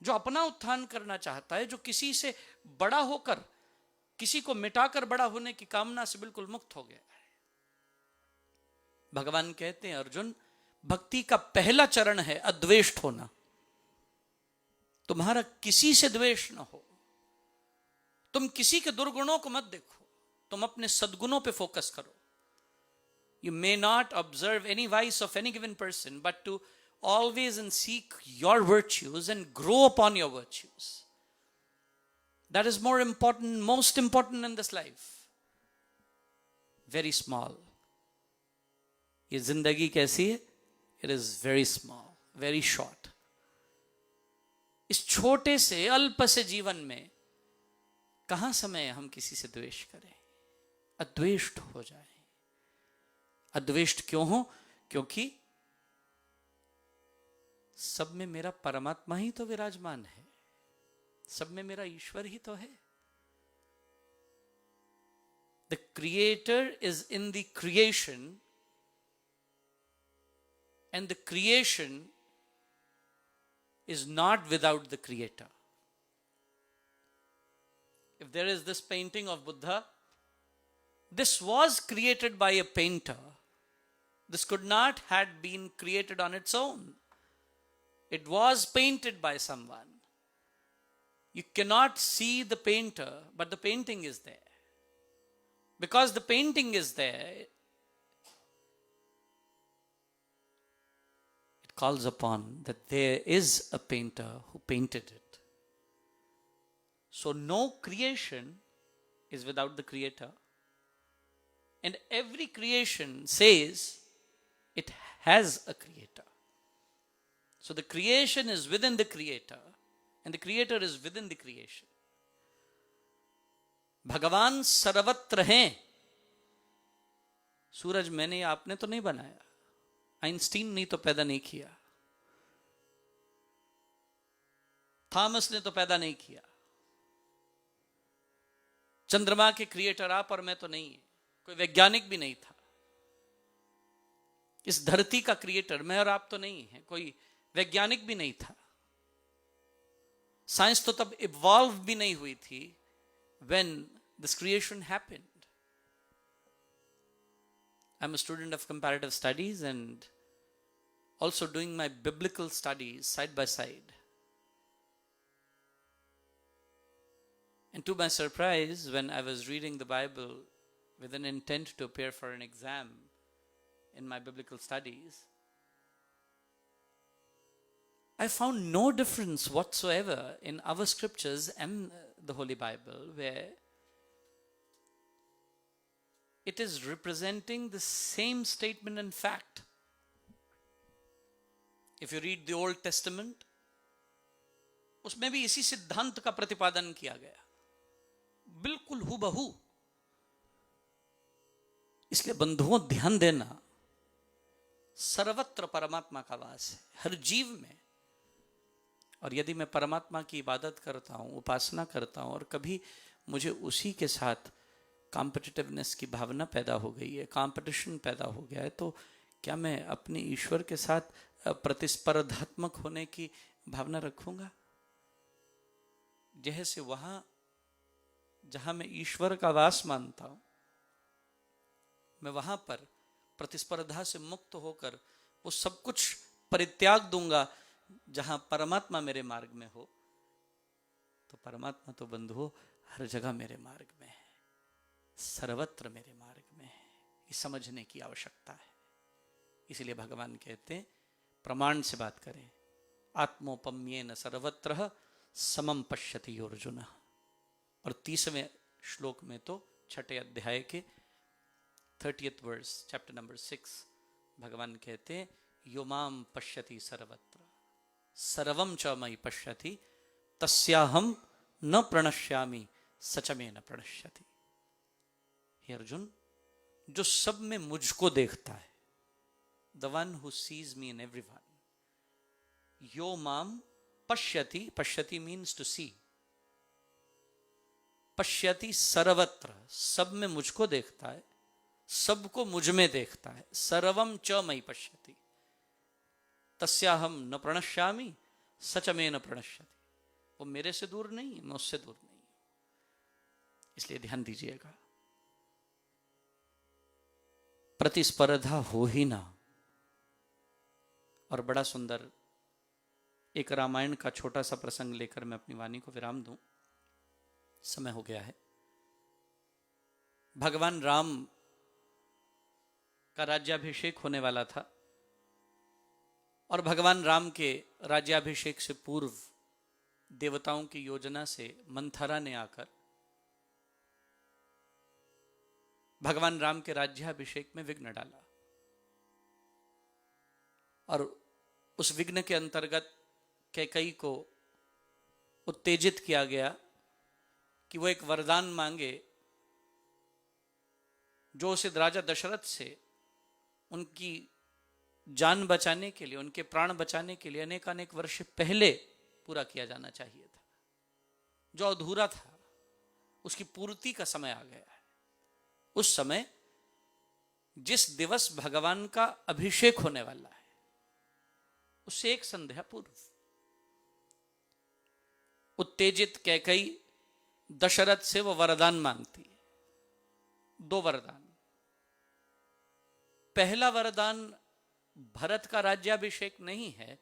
जो अपना उत्थान करना चाहता है, जो किसी से बड़ा होकर, किसी को मिटाकर बड़ा होने की कामना से बिल्कुल मुक्त हो गया है। भगवान कहते हैं अर्जुन भक्ति का पहला चरण है अद्वेष्ट होना। तुम्हारा किसी से द्वेष ना हो, तुम किसी के दुर्गुणों को मत देखो, तुम अपने सद्गुणों पे फोकस करो। You may not observe any vice of any given person, but to always and seek your virtues and grow upon your virtues. That is more important, most important in this life. Very small. ये जिंदगी कैसी है? It is very small, very short. इस छोटे से अल्प से जीवन में कहां समय हम किसी से द्वेष करें? अद्वेष्ट हो जाए। अद्वेष्ट क्यों हो? क्योंकि सब में मेरा परमात्मा ही तो विराजमान है, सब में मेरा ईश्वर ही तो है। The creator is in the creation and the creation is not without the creator. If there is this painting of Buddha, this was created by a painter. This could not have been created on its own. It was painted by someone. You cannot see the painter, but the painting is there. Because the painting is there, calls upon that there is a painter who painted it. So no creation is without the creator, and every creation says it has a creator. So the creation is within the creator and the creator is within the creation. भगवान सर्वत्र हैं. सूरज मैंने आपने तो नहीं बनाया, Einstein ने तो पैदा नहीं किया, थॉमस ने तो पैदा नहीं किया, चंद्रमा के क्रिएटर आप और मैं तो नहीं है, कोई वैज्ञानिक भी नहीं था. इस धरती का क्रिएटर मैं और आप तो नहीं है, कोई वैज्ञानिक भी नहीं था. साइंस तो तब इवॉल्व भी नहीं हुई थी when this creation happened. I'm a student of comparative studies and also doing my biblical studies side by side. And to my surprise, when I was reading the Bible with an intent to appear for an exam in my biblical studies, I found no difference whatsoever in our scriptures and the Holy Bible, where it is representing the same statement and fact. If you read the Old Testament, उसमें भी इसी सिद्धांत का प्रतिपादन किया गया, बिल्कुल हूबहू. इसलिए बंधुओं ध्यान देना, सर्वत्र परमात्मा का वास है, हर जीव में. और यदि मैं परमात्मा की इबादत करता हूं, उपासना करता हूं, और कभी मुझे उसी के साथ कॉम्पिटिटिवनेस की भावना पैदा हो गई है, कंपटीशन पैदा हो गया है, तो क्या मैं अपने ईश्वर के साथ प्रतिस्पर्धात्मक होने की भावना रखूंगा? जैसे वहां जहां मैं ईश्वर का वास मानता हूं, मैं वहां पर प्रतिस्पर्धा से मुक्त होकर वो सब कुछ परित्याग दूंगा जहां परमात्मा मेरे मार्ग में हो. तो परमात्मा तो बंधुओं हर जगह मेरे मार्ग में है, सर्वत्र मेरे मार्ग में है. ये समझने की आवश्यकता है. इसलिए भगवान कहते हैं, प्रमाण से बात करें, आत्मोपम्येन सर्वत्र समम पश्यति अर्जुन. और 30वें श्लोक में तो 6ठे अध्याय के 30th वर्स, चैप्टर नंबर 6, भगवान कहते हैं, यो माम पश्यति सर्वत्र सर्वम च मयि पश्यति तस्याहम न प्रणश्यामि सच में न प्रणश्यति. हे अर्जुन, जो सब में मुझको देखता है, the one who sees me in everyone, यो माम पश्यति, पश्यति मीन्स टू सी, पश्यति सर्वत्र, सब में मुझको देखता है, सबको मुझ में देखता है. सर्वम च मयि पश्यति तस्याहम न प्रणश्यामि सच में न प्रणश्यति. वो मेरे से दूर नहीं, मैं उससे दूर नहीं. इसलिए ध्यान दीजिएगा, प्रतिस्पर्धा हो ही ना. और बड़ा सुंदर एक रामायण का छोटा सा प्रसंग लेकर मैं अपनी वाणी को विराम दूं, समय हो गया है. भगवान राम का राज्याभिषेक होने वाला था, और भगवान राम के राज्याभिषेक से पूर्व देवताओं की योजना से मंथरा ने आकर भगवान राम के राज्याभिषेक में विघ्न डाला. और उस विघ्न के अंतर्गत कैकेयी को उत्तेजित किया गया कि वो एक वरदान मांगे जो उसे राजा दशरथ से उनकी जान बचाने के लिए, उनके प्राण बचाने के लिए अनेक वर्ष पहले पूरा किया जाना चाहिए था. जो अधूरा था उसकी पूर्ति का समय आ गया है. उस समय जिस दिवस भगवान का अभिषेक होने वाला है, उससे एक संध्या पूर्व उत्तेजित कैकेयी दशरथ से वो वरदान मांगती है. 2 वरदान. पहला वरदान भरत का राज्याभिषेक नहीं है.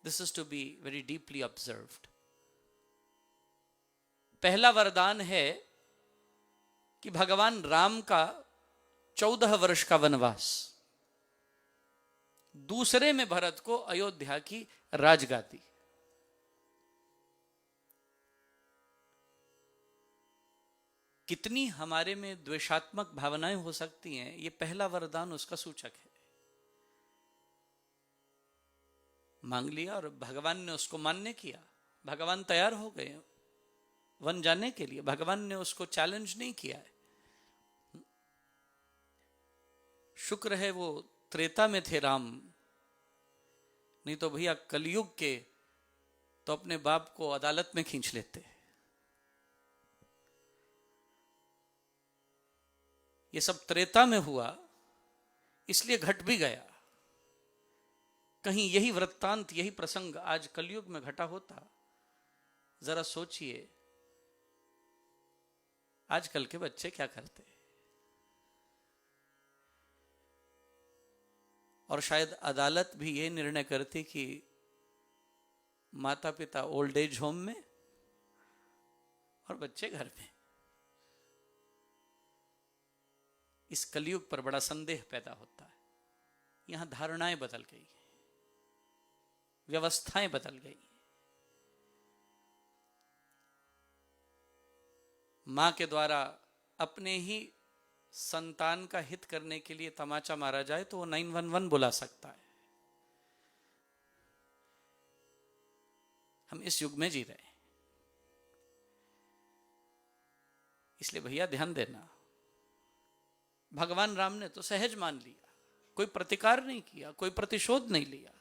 This is to be very deeply observed. पहला वरदान है कि भगवान राम का 14 वर्ष का वनवास दूसरे में भरत को अयोध्या की राजगादी। कितनी हमारे में द्वेषात्मक भावनाएं हो सकती हैं, ये पहला वरदान उसका सूचक है। मांग लिया और भगवान ने उसको मान्य किया। भगवान तैयार हो गए वन जाने के लिए, भगवान ने उसको चैलेंज नहीं किया है। शुक्र है वो त्रेता में थे राम, नहीं तो भैया कलयुग के तो अपने बाप को अदालत में खींच लेते। ये सब त्रेता में हुआ, इसलिए घट भी गया। कहीं यही वृत्तांत, यही प्रसंग आज कलयुग में घटा होता, जरा सोचिए आजकल के बच्चे क्या करते। और शायद अदालत भी ये निर्णय करती कि माता पिता ओल्ड एज होम में और बच्चे घर में। इस कलयुग पर बड़ा संदेह पैदा होता है। यहां धारणाएं बदल गई, व्यवस्थाएं बदल गई। मां के द्वारा अपने ही संतान का हित करने के लिए तमाचा मारा जाए तो वो 911 बुला सकता है। हम इस युग में जी रहे हैं, इसलिए भैया ध्यान देना। भगवान राम ने तो सहज मान लिया, कोई प्रतिकार नहीं किया, कोई प्रतिशोध नहीं लिया,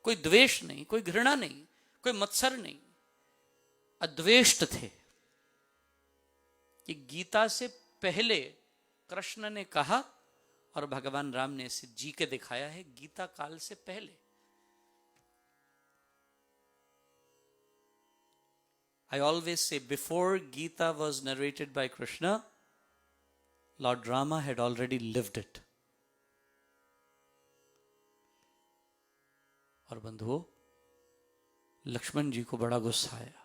कोई द्वेष नहीं, कोई घृणा नहीं, कोई मत्सर नहीं, अद्वेष्ट थे। कि गीता से पहले कृष्ण ने कहा और भगवान राम ने इसे जी के दिखाया है, गीता काल से पहले। I always say before Gita was narrated by Krishna, Lord Rama had already lived it. और बंधुओं, लक्ष्मण जी को बड़ा गुस्सा आया।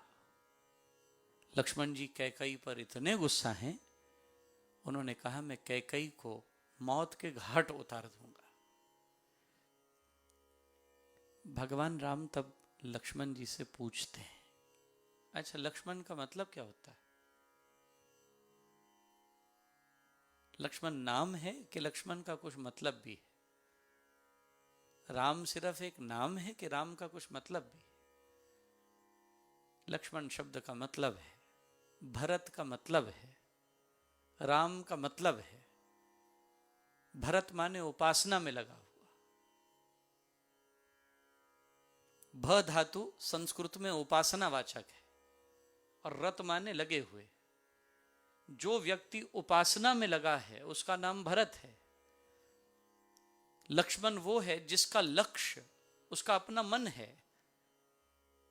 लक्ष्मण जी कैकई पर इतने गुस्सा हैं, उन्होंने कहा मैं कैकई को मौत के घाट उतार दूंगा। भगवान राम तब लक्ष्मण जी से पूछते हैं, अच्छा लक्ष्मण का मतलब क्या होता है? लक्ष्मण नाम है कि लक्ष्मण का कुछ मतलब भी है? राम सिर्फ एक नाम है कि राम का कुछ मतलब भी? लक्ष्मण शब्द का मतलब है, भरत का मतलब है, राम का मतलब है। भरत माने उपासना में लगा हुआ। भ धातु संस्कृत में उपासना वाचक है और रत माने लगे हुए। जो व्यक्ति उपासना में लगा है उसका नाम भरत है। लक्ष्मण वो है जिसका लक्ष्य उसका अपना मन है।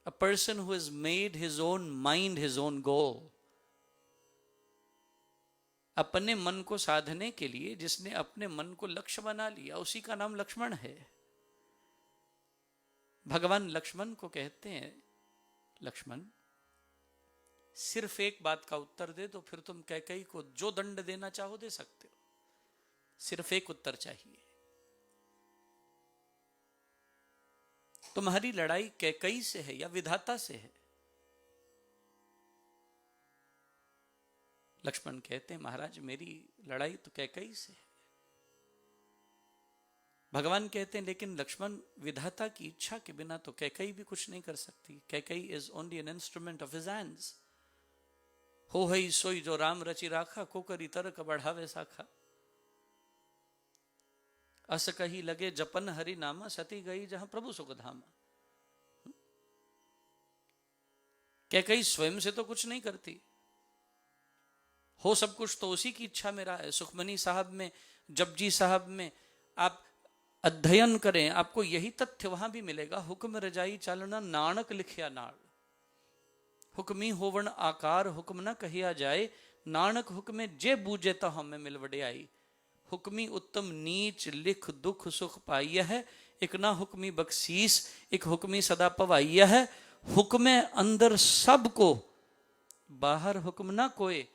A person who has made his own mind his own goal. अपने मन को साधने के लिए जिसने अपने मन को लक्ष्य बना लिया, उसी का नाम लक्ष्मण है। भगवान लक्ष्मण को कहते हैं, लक्ष्मण सिर्फ एक बात का उत्तर दे दो, फिर तुम कैकई को जो दंड देना चाहो दे सकते हो। सिर्फ एक उत्तर चाहिए। तुम्हारी लड़ाई कैकई से है या विधाता से है? लक्ष्मण कहते हैं, महाराज मेरी लड़ाई तो कैकई से है। भगवान कहते हैं, लेकिन लक्ष्मण विधाता की इच्छा के बिना तो कैकई भी कुछ नहीं कर सकती। Kaikeyi is only an instrument of his hands. हो हई सोई जो राम रचि राखा, को करी तरक बढ़ावे साखा। अस कही लगे जपन हरि नामा, सती गई जहां प्रभु सुख धामा। कैकई स्वयं से तो कुछ नहीं करती, हो सब कुछ तो उसी की इच्छा में रहा है। सुखमनी साहब में, जपजी साहब में आप अध्ययन करें, आपको यही तथ्य वहां भी मिलेगा। हुक्म रजाई चालना नानक लिखिया नाड़, हुक्मी होवन आकार हुक्म न कहिया जाए। नानक हुक्मे जे बूझे तो हमें मिल वड्याई। हुक्मी उत्तम नीच लिख दुख सुख पाइय है। एक ना हुक्मी बख्शीस, एक हुक्मी सदा पवाइय है। हुक्मे अंदर सबको, बाहर हुक्म ना कोई।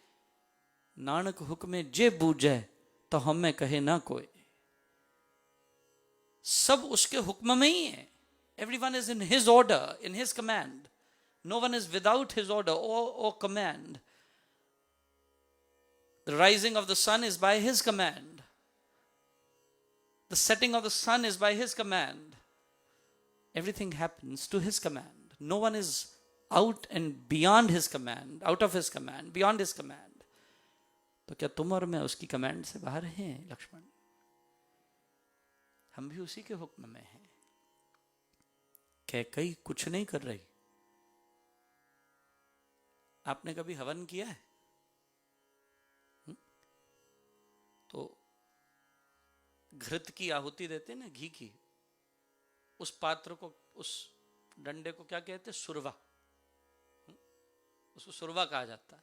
नानक हुक्मे जे बूझे तो हमें कहे ना कोई। सब उसके हुक्म में ही है. Everyone is in his order, in his command. No one is without his order or command. The rising of the sun is by his command. The setting of the sun is by his command. Everything happens to his command. No one is out and beyond his command, out of his command, beyond his command. तो क्या तुम और मैं उसकी command से बाहर हैं लक्ष्मण? हम भी उसी के हुक्म में हैं. कैकई कुछ नहीं कर रही. आपने कभी हवन किया है? तो घृत की आहुति देते ना, घी की, उस पात्र को, उस डंडे को क्या कहते हैं? सुरवा. उसको सुरवा कहा जाता है.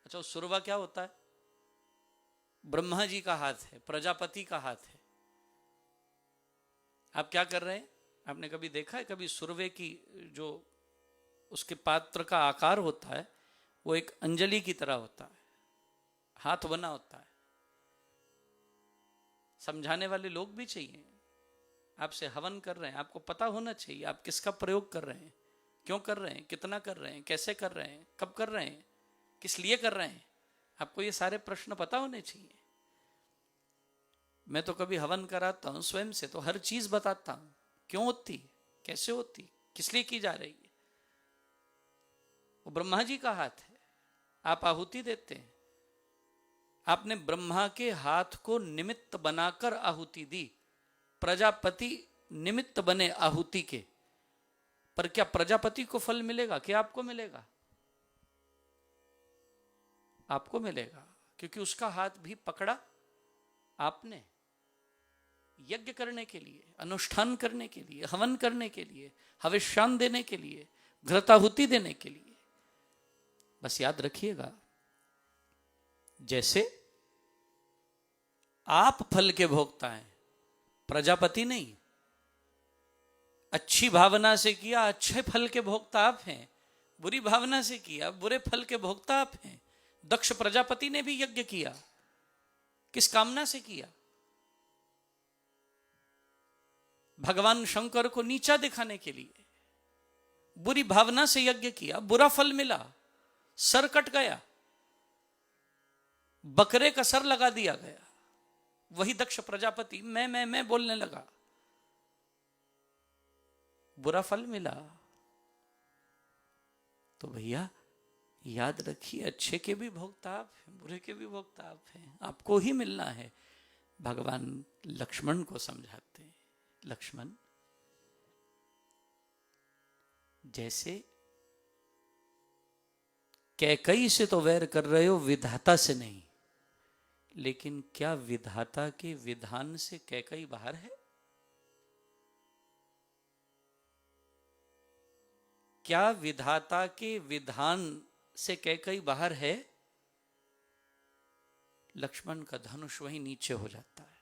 अच्छा, उस सुरवा क्या होता है? ब्रह्मा जी का हाथ है, प्रजापति का हाथ है. आप क्या कर रहे हैं? आपने कभी देखा है? कभी सुरवे की जो उसके पात्र का आकार होता है वो एक अंजलि की तरह होता है, हाथ बना होता है. समझाने वाले लोग भी चाहिए. आपसे हवन कर रहे हैं, आपको पता होना चाहिए आप किसका प्रयोग कर रहे हैं, क्यों कर रहे हैं, कितना कर रहे हैं, कैसे कर रहे हैं, कब कर रहे हैं, किस लिए कर रहे हैं. आपको ये सारे प्रश्न पता होने चाहिए. मैं तो कभी हवन कराता हूं स्वयं से, तो हर चीज बताता हूं, क्यों होती, कैसे होती, किस लिए की जा रही है. वो ब्रह्मा जी का हाथ है. आप आहुति देते हैं, आपने ब्रह्मा के हाथ को निमित्त बनाकर आहुति दी. प्रजापति निमित्त बने आहुति के, पर क्या प्रजापति को फल मिलेगा? क्या आपको मिलेगा? आपको मिलेगा, क्योंकि उसका हाथ भी पकड़ा आपने यज्ञ करने के लिए, अनुष्ठान करने के लिए, हवन करने के लिए, हविष्यान देने के लिए, घृताहुति देने के लिए. बस याद रखिएगा, जैसे आप फल के भोक्ता हैं, प्रजापति नहीं. अच्छी भावना से किया, अच्छे फल के भोक्ता आप हैं. बुरी भावना से किया, बुरे फल के भोक्ता आप हैं. दक्ष प्रजापति ने भी यज्ञ किया, किस कामना से किया? भगवान शंकर को नीचा दिखाने के लिए. बुरी भावना से यज्ञ किया, बुरा फल मिला, सर कट गया, बकरे का सर लगा दिया गया. वही दक्ष प्रजापति मैं बोलने लगा, बुरा फल मिला. तो भैया याद रखिए, अच्छे के भी भोक्ता आप हैं, बुरे के भी भोक्ता आप हैं. आपको ही मिलना है. भगवान लक्ष्मण को समझाते हैं, लक्ष्मण जैसे कैकई से तो वैर कर रहे हो, विधाता से नहीं. लेकिन क्या विधाता के विधान से कैकई बाहर है? क्या विधाता के विधान से कैकई बाहर है? लक्ष्मण का धनुष वहीं नीचे हो जाता है.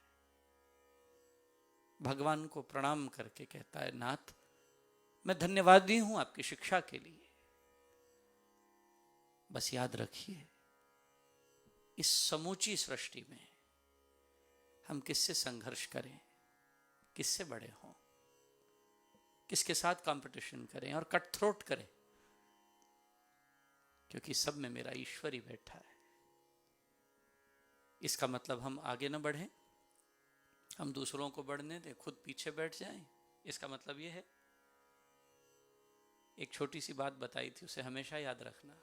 भगवान को प्रणाम करके कहता है, नाथ मैं धन्यवादी हूं आपकी शिक्षा के लिए. बस याद रखिए, इस समूची सृष्टि में हम किससे संघर्ष करें, किससे बड़े हों, किसके साथ कंपटीशन करें और कट थ्रोट करें, क्योंकि सब में मेरा ईश्वर ही बैठा है. इसका मतलब हम आगे न बढ़ें, हम दूसरों को बढ़ने दें, खुद पीछे बैठ जाएं. इसका मतलब यह है. एक छोटी सी बात बताई थी, उसे हमेशा याद रखना.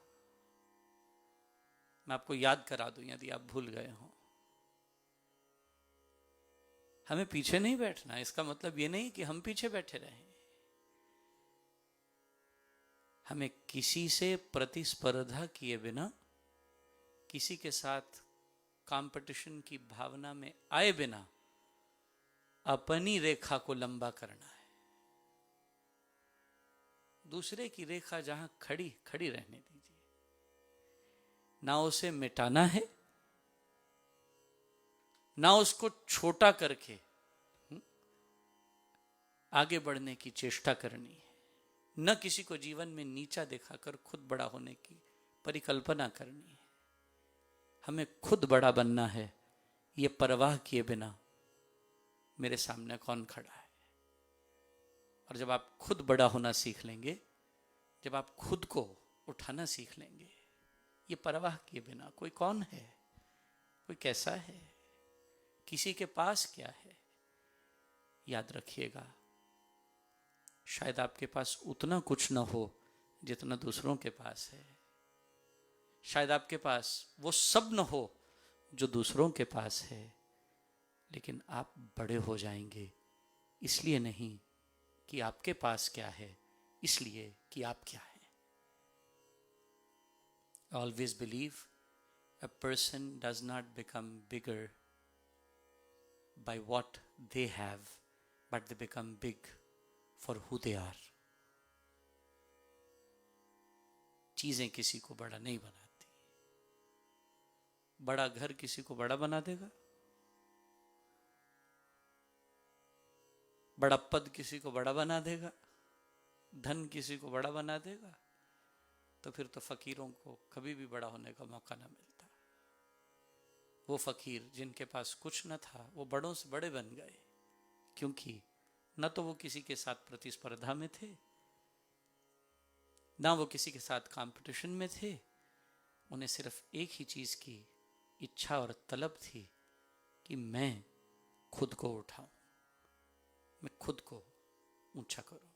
मैं आपको याद करा दूं यदि आप भूल गए हो. हमें पीछे नहीं बैठना. इसका मतलब यह नहीं कि हम पीछे बैठे रहें. हमें किसी से प्रतिस्पर्धा किए बिना, किसी के साथ कंपटीशन की भावना में आए बिना अपनी रेखा को लंबा करना है. दूसरे की रेखा जहां खड़ी खड़ी रहने दीजिए. ना उसे मिटाना है, ना उसको छोटा करके आगे बढ़ने की चेष्टा करनी है. न किसी को जीवन में नीचा दिखाकर खुद बड़ा होने की परिकल्पना करनी है. हमें खुद बड़ा बनना है, ये परवाह किए बिना मेरे सामने कौन खड़ा है. और जब आप खुद बड़ा होना सीख लेंगे, जब आप खुद को उठाना सीख लेंगे, ये परवाह किए बिना कोई कौन है, कोई कैसा है, किसी के पास क्या है, याद रखिएगा शायद आपके पास उतना कुछ ना हो जितना दूसरों के पास है। शायद आपके पास वो सब न हो जो दूसरों के पास है, लेकिन आप बड़े हो जाएंगे इसलिए नहीं कि आपके पास क्या है, इसलिए कि आप क्या हैं। Always believe a person does not become bigger by what they have, but they become big for who they are. चीजें किसी को बड़ा नहीं बनाती। बड़ा घर किसी को बड़ा बना देगा, बड़ा पद किसी को बड़ा बना देगा, धन किसी को बड़ा बना देगा, तो फिर तो फकीरों को कभी भी बड़ा होने का मौका ना मिलता। वो फकीर जिनके पास कुछ न था वो बड़ों से बड़े बन गए, क्योंकि न तो वो किसी के साथ प्रतिस्पर्धा में थे, ना वो किसी के साथ कंपटीशन में थे। उन्हें सिर्फ एक ही चीज की इच्छा और तलब थी कि मैं खुद को उठाऊं, मैं खुद को ऊंचा करूं।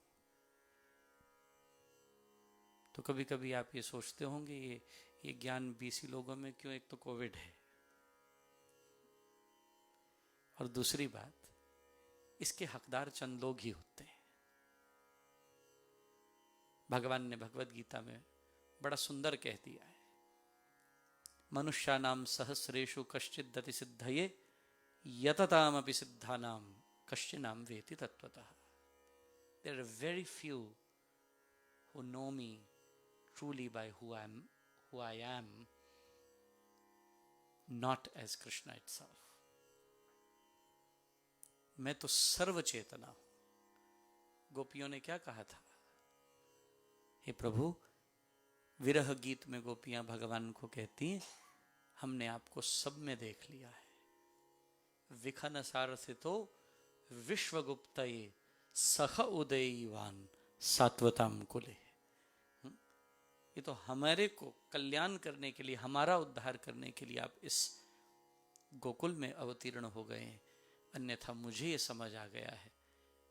तो कभी कभी आप ये सोचते होंगे ये ज्ञान 20 लोगों में क्यों? एक तो कोविड है, और दूसरी बात इसके हकदार चंद लोग ही होते हैं। भगवान ने भगवत गीता में बड़ा सुंदर कह दिया है, मनुष्यानाम सहस्रेषु कश्चित् दति सिद्धये यततामपि सिद्धानाम कश्चिनाम वेति तत्वतः। There are very few who know me truly by who I am, not as Krishna itself. मैं तो सर्वचेतना हूं। गोपियों ने क्या कहा था? हे प्रभु, विरह गीत में गोपियां भगवान को कहती हैं, हमने आपको सब में देख लिया है। विखन सारथितो विश्वगुप्तये सह उदयीवान सात्वताम कुले। ये तो हमारे को कल्याण करने के लिए, हमारा उद्धार करने के लिए आप इस गोकुल में अवतीर्ण हो गए हैं। अन्यथा मुझे ये समझ आ गया है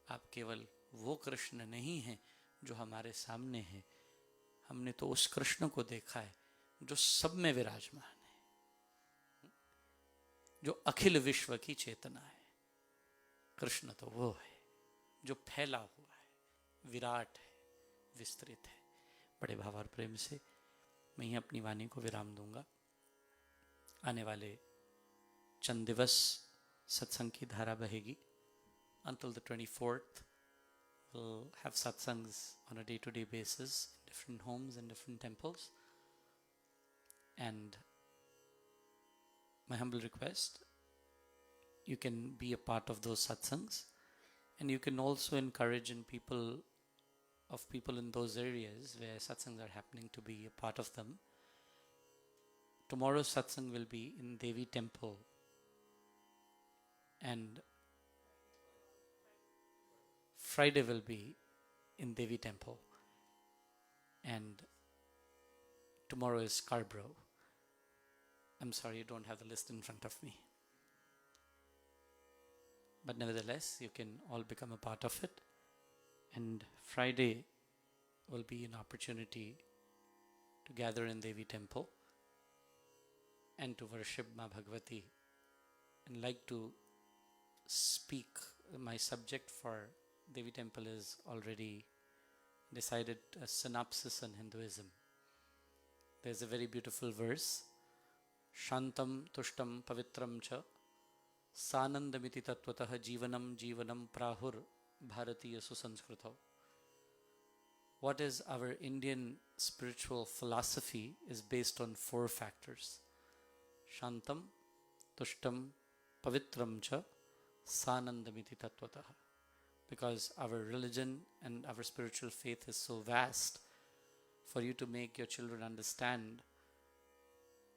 आप केवल वो कृष्ण नहीं हैं जो हमारे सामने है। हमने तो उस कृष्ण को देखा है जो सब में विराजमान है, जो अखिल विश्व की चेतना है। कृष्ण तो वो है जो फैला हुआ है, विराट है, विस्तृत है। बड़े भाव और प्रेम से मैं ही अपनी वाणी को विराम दूंगा। आने वाले चंद दिवस सत्संग की धारा बहेगी। Until the 24th, we'll have satsangs on a day-to-day basis in different homes and different temples. And my humble request, you can be a part of those satsangs, and you can also encourage people in those areas where satsangs are happening to be a part of them. Tomorrow's satsang will be in Devi Temple, and Friday will be in Devi Temple, and tomorrow is Scarborough. I'm sorry, you don't have the list in front of me. But nevertheless, you can all become a part of it. And Friday will be an opportunity to gather in Devi Temple and to worship Ma Bhagavati. And like to speak, my subject for Devi Temple is already decided, a synopsis on Hinduism. There's a very beautiful verse, Shantam Tushtam Pavitram Cha Sanandamiti Tatvatah Jivanam Jivanam Prahur Bharatiya Susanskrito. What is our Indian spiritual philosophy is based on 4 factors: Shantam, Tushtam, Pavitram Cha, Sanandamiti Tatvatah. Because our religion and our spiritual faith is so vast, for you to make your children understand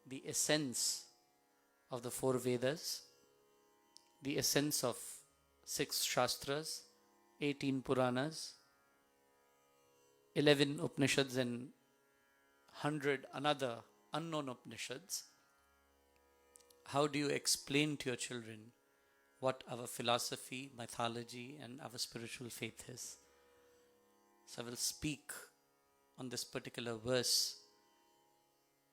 the essence of the 4 Vedas, the essence of 6 Shastras, 18 Puranas, 11 Upanishads and 100 another unknown Upanishads, how do you explain to your children what our philosophy, mythology, and our spiritual faith is? So I will speak on this particular verse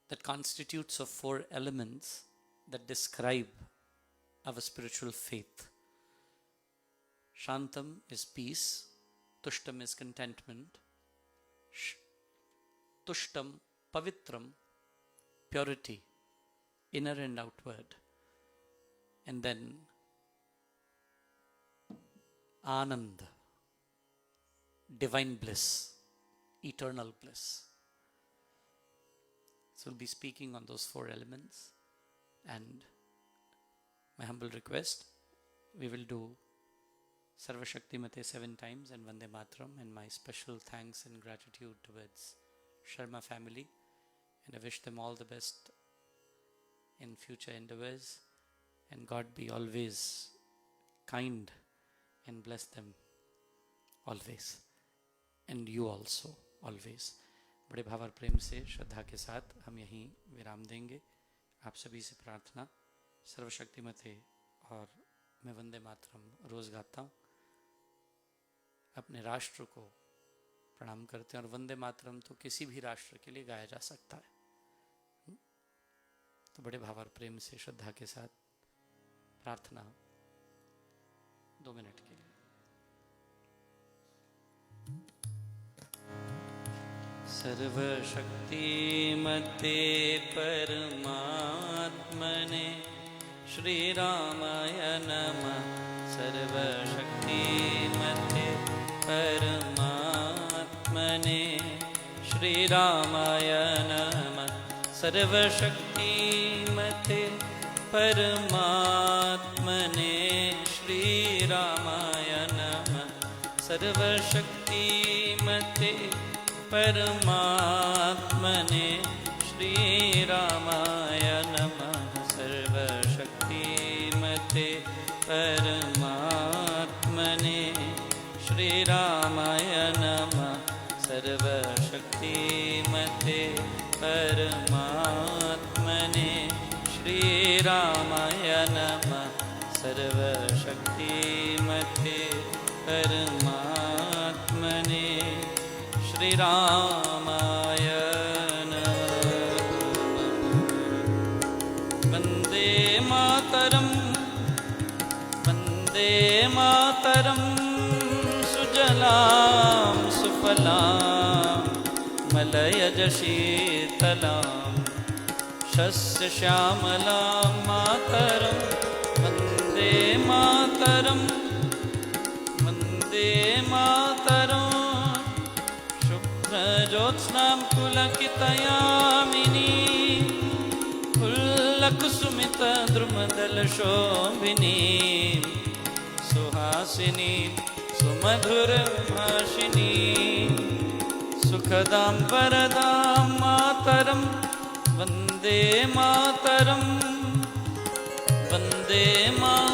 that constitutes of 4 elements that describe our spiritual faith. Shantam is peace, Tushtam is contentment, Tushtam, Pavitram, purity, inner and outward, and then Anand, divine bliss, eternal bliss. So we'll be speaking on those 4 elements, and my humble request, we will do Sarva Shakti Mate 7 times and Vande Mataram, and my special thanks and gratitude towards Sharma family, and I wish them all the best in future endeavors, and God be always kind and bless them always, and you also always. बड़े भाव और प्रेम से श्रद्धा के साथ हम यहीं विराम देंगे। आप सभी से प्रार्थना, सर्वशक्तिमते और मैं वंदे मातरम रोज़ गाता हूँ, अपने राष्ट्र को प्रणाम करते हैं, और वंदे मातरम तो किसी भी राष्ट्र के लिए गाया जा सकता है। तो बड़े भाव और प्रेम से श्रद्धा के साथ प्रार्थना 2 मिनट के लिए। सर्वशक्तिमते परमात्मने श्री रामाय नमः। सर्वशक्तिमते परमात्मने श्री रामाय नमः। सर्वशक्तिमते परमात्मने श्री रामाय नमः। सर्वशक्तिमते परमात्मने श्री रामाय नमः। सर्वशक्तिमते परमात्मने श्री रामाय नमः। सर्वशक्तिमते परमात्मने श्री रामाय नमः। सर्वशक्तिमते परमात्मने श्री रामाय नमः। वन्दे मातरं, वन्दे मातरं। सुजलां सुफलां मलयज शीतलां शस्यश्यामलां मातरं। वन्दे मातरं, वन्दे मातरं। ज्योत्स्नां पुलकितयामिनी फुल्लकुसुमितद्रुमदलशोभिनी सुहासिनी सुमधुरभाषिणी सुखदां वरदां मातरं। वन्दे मातरं, वन्दे मातरम्।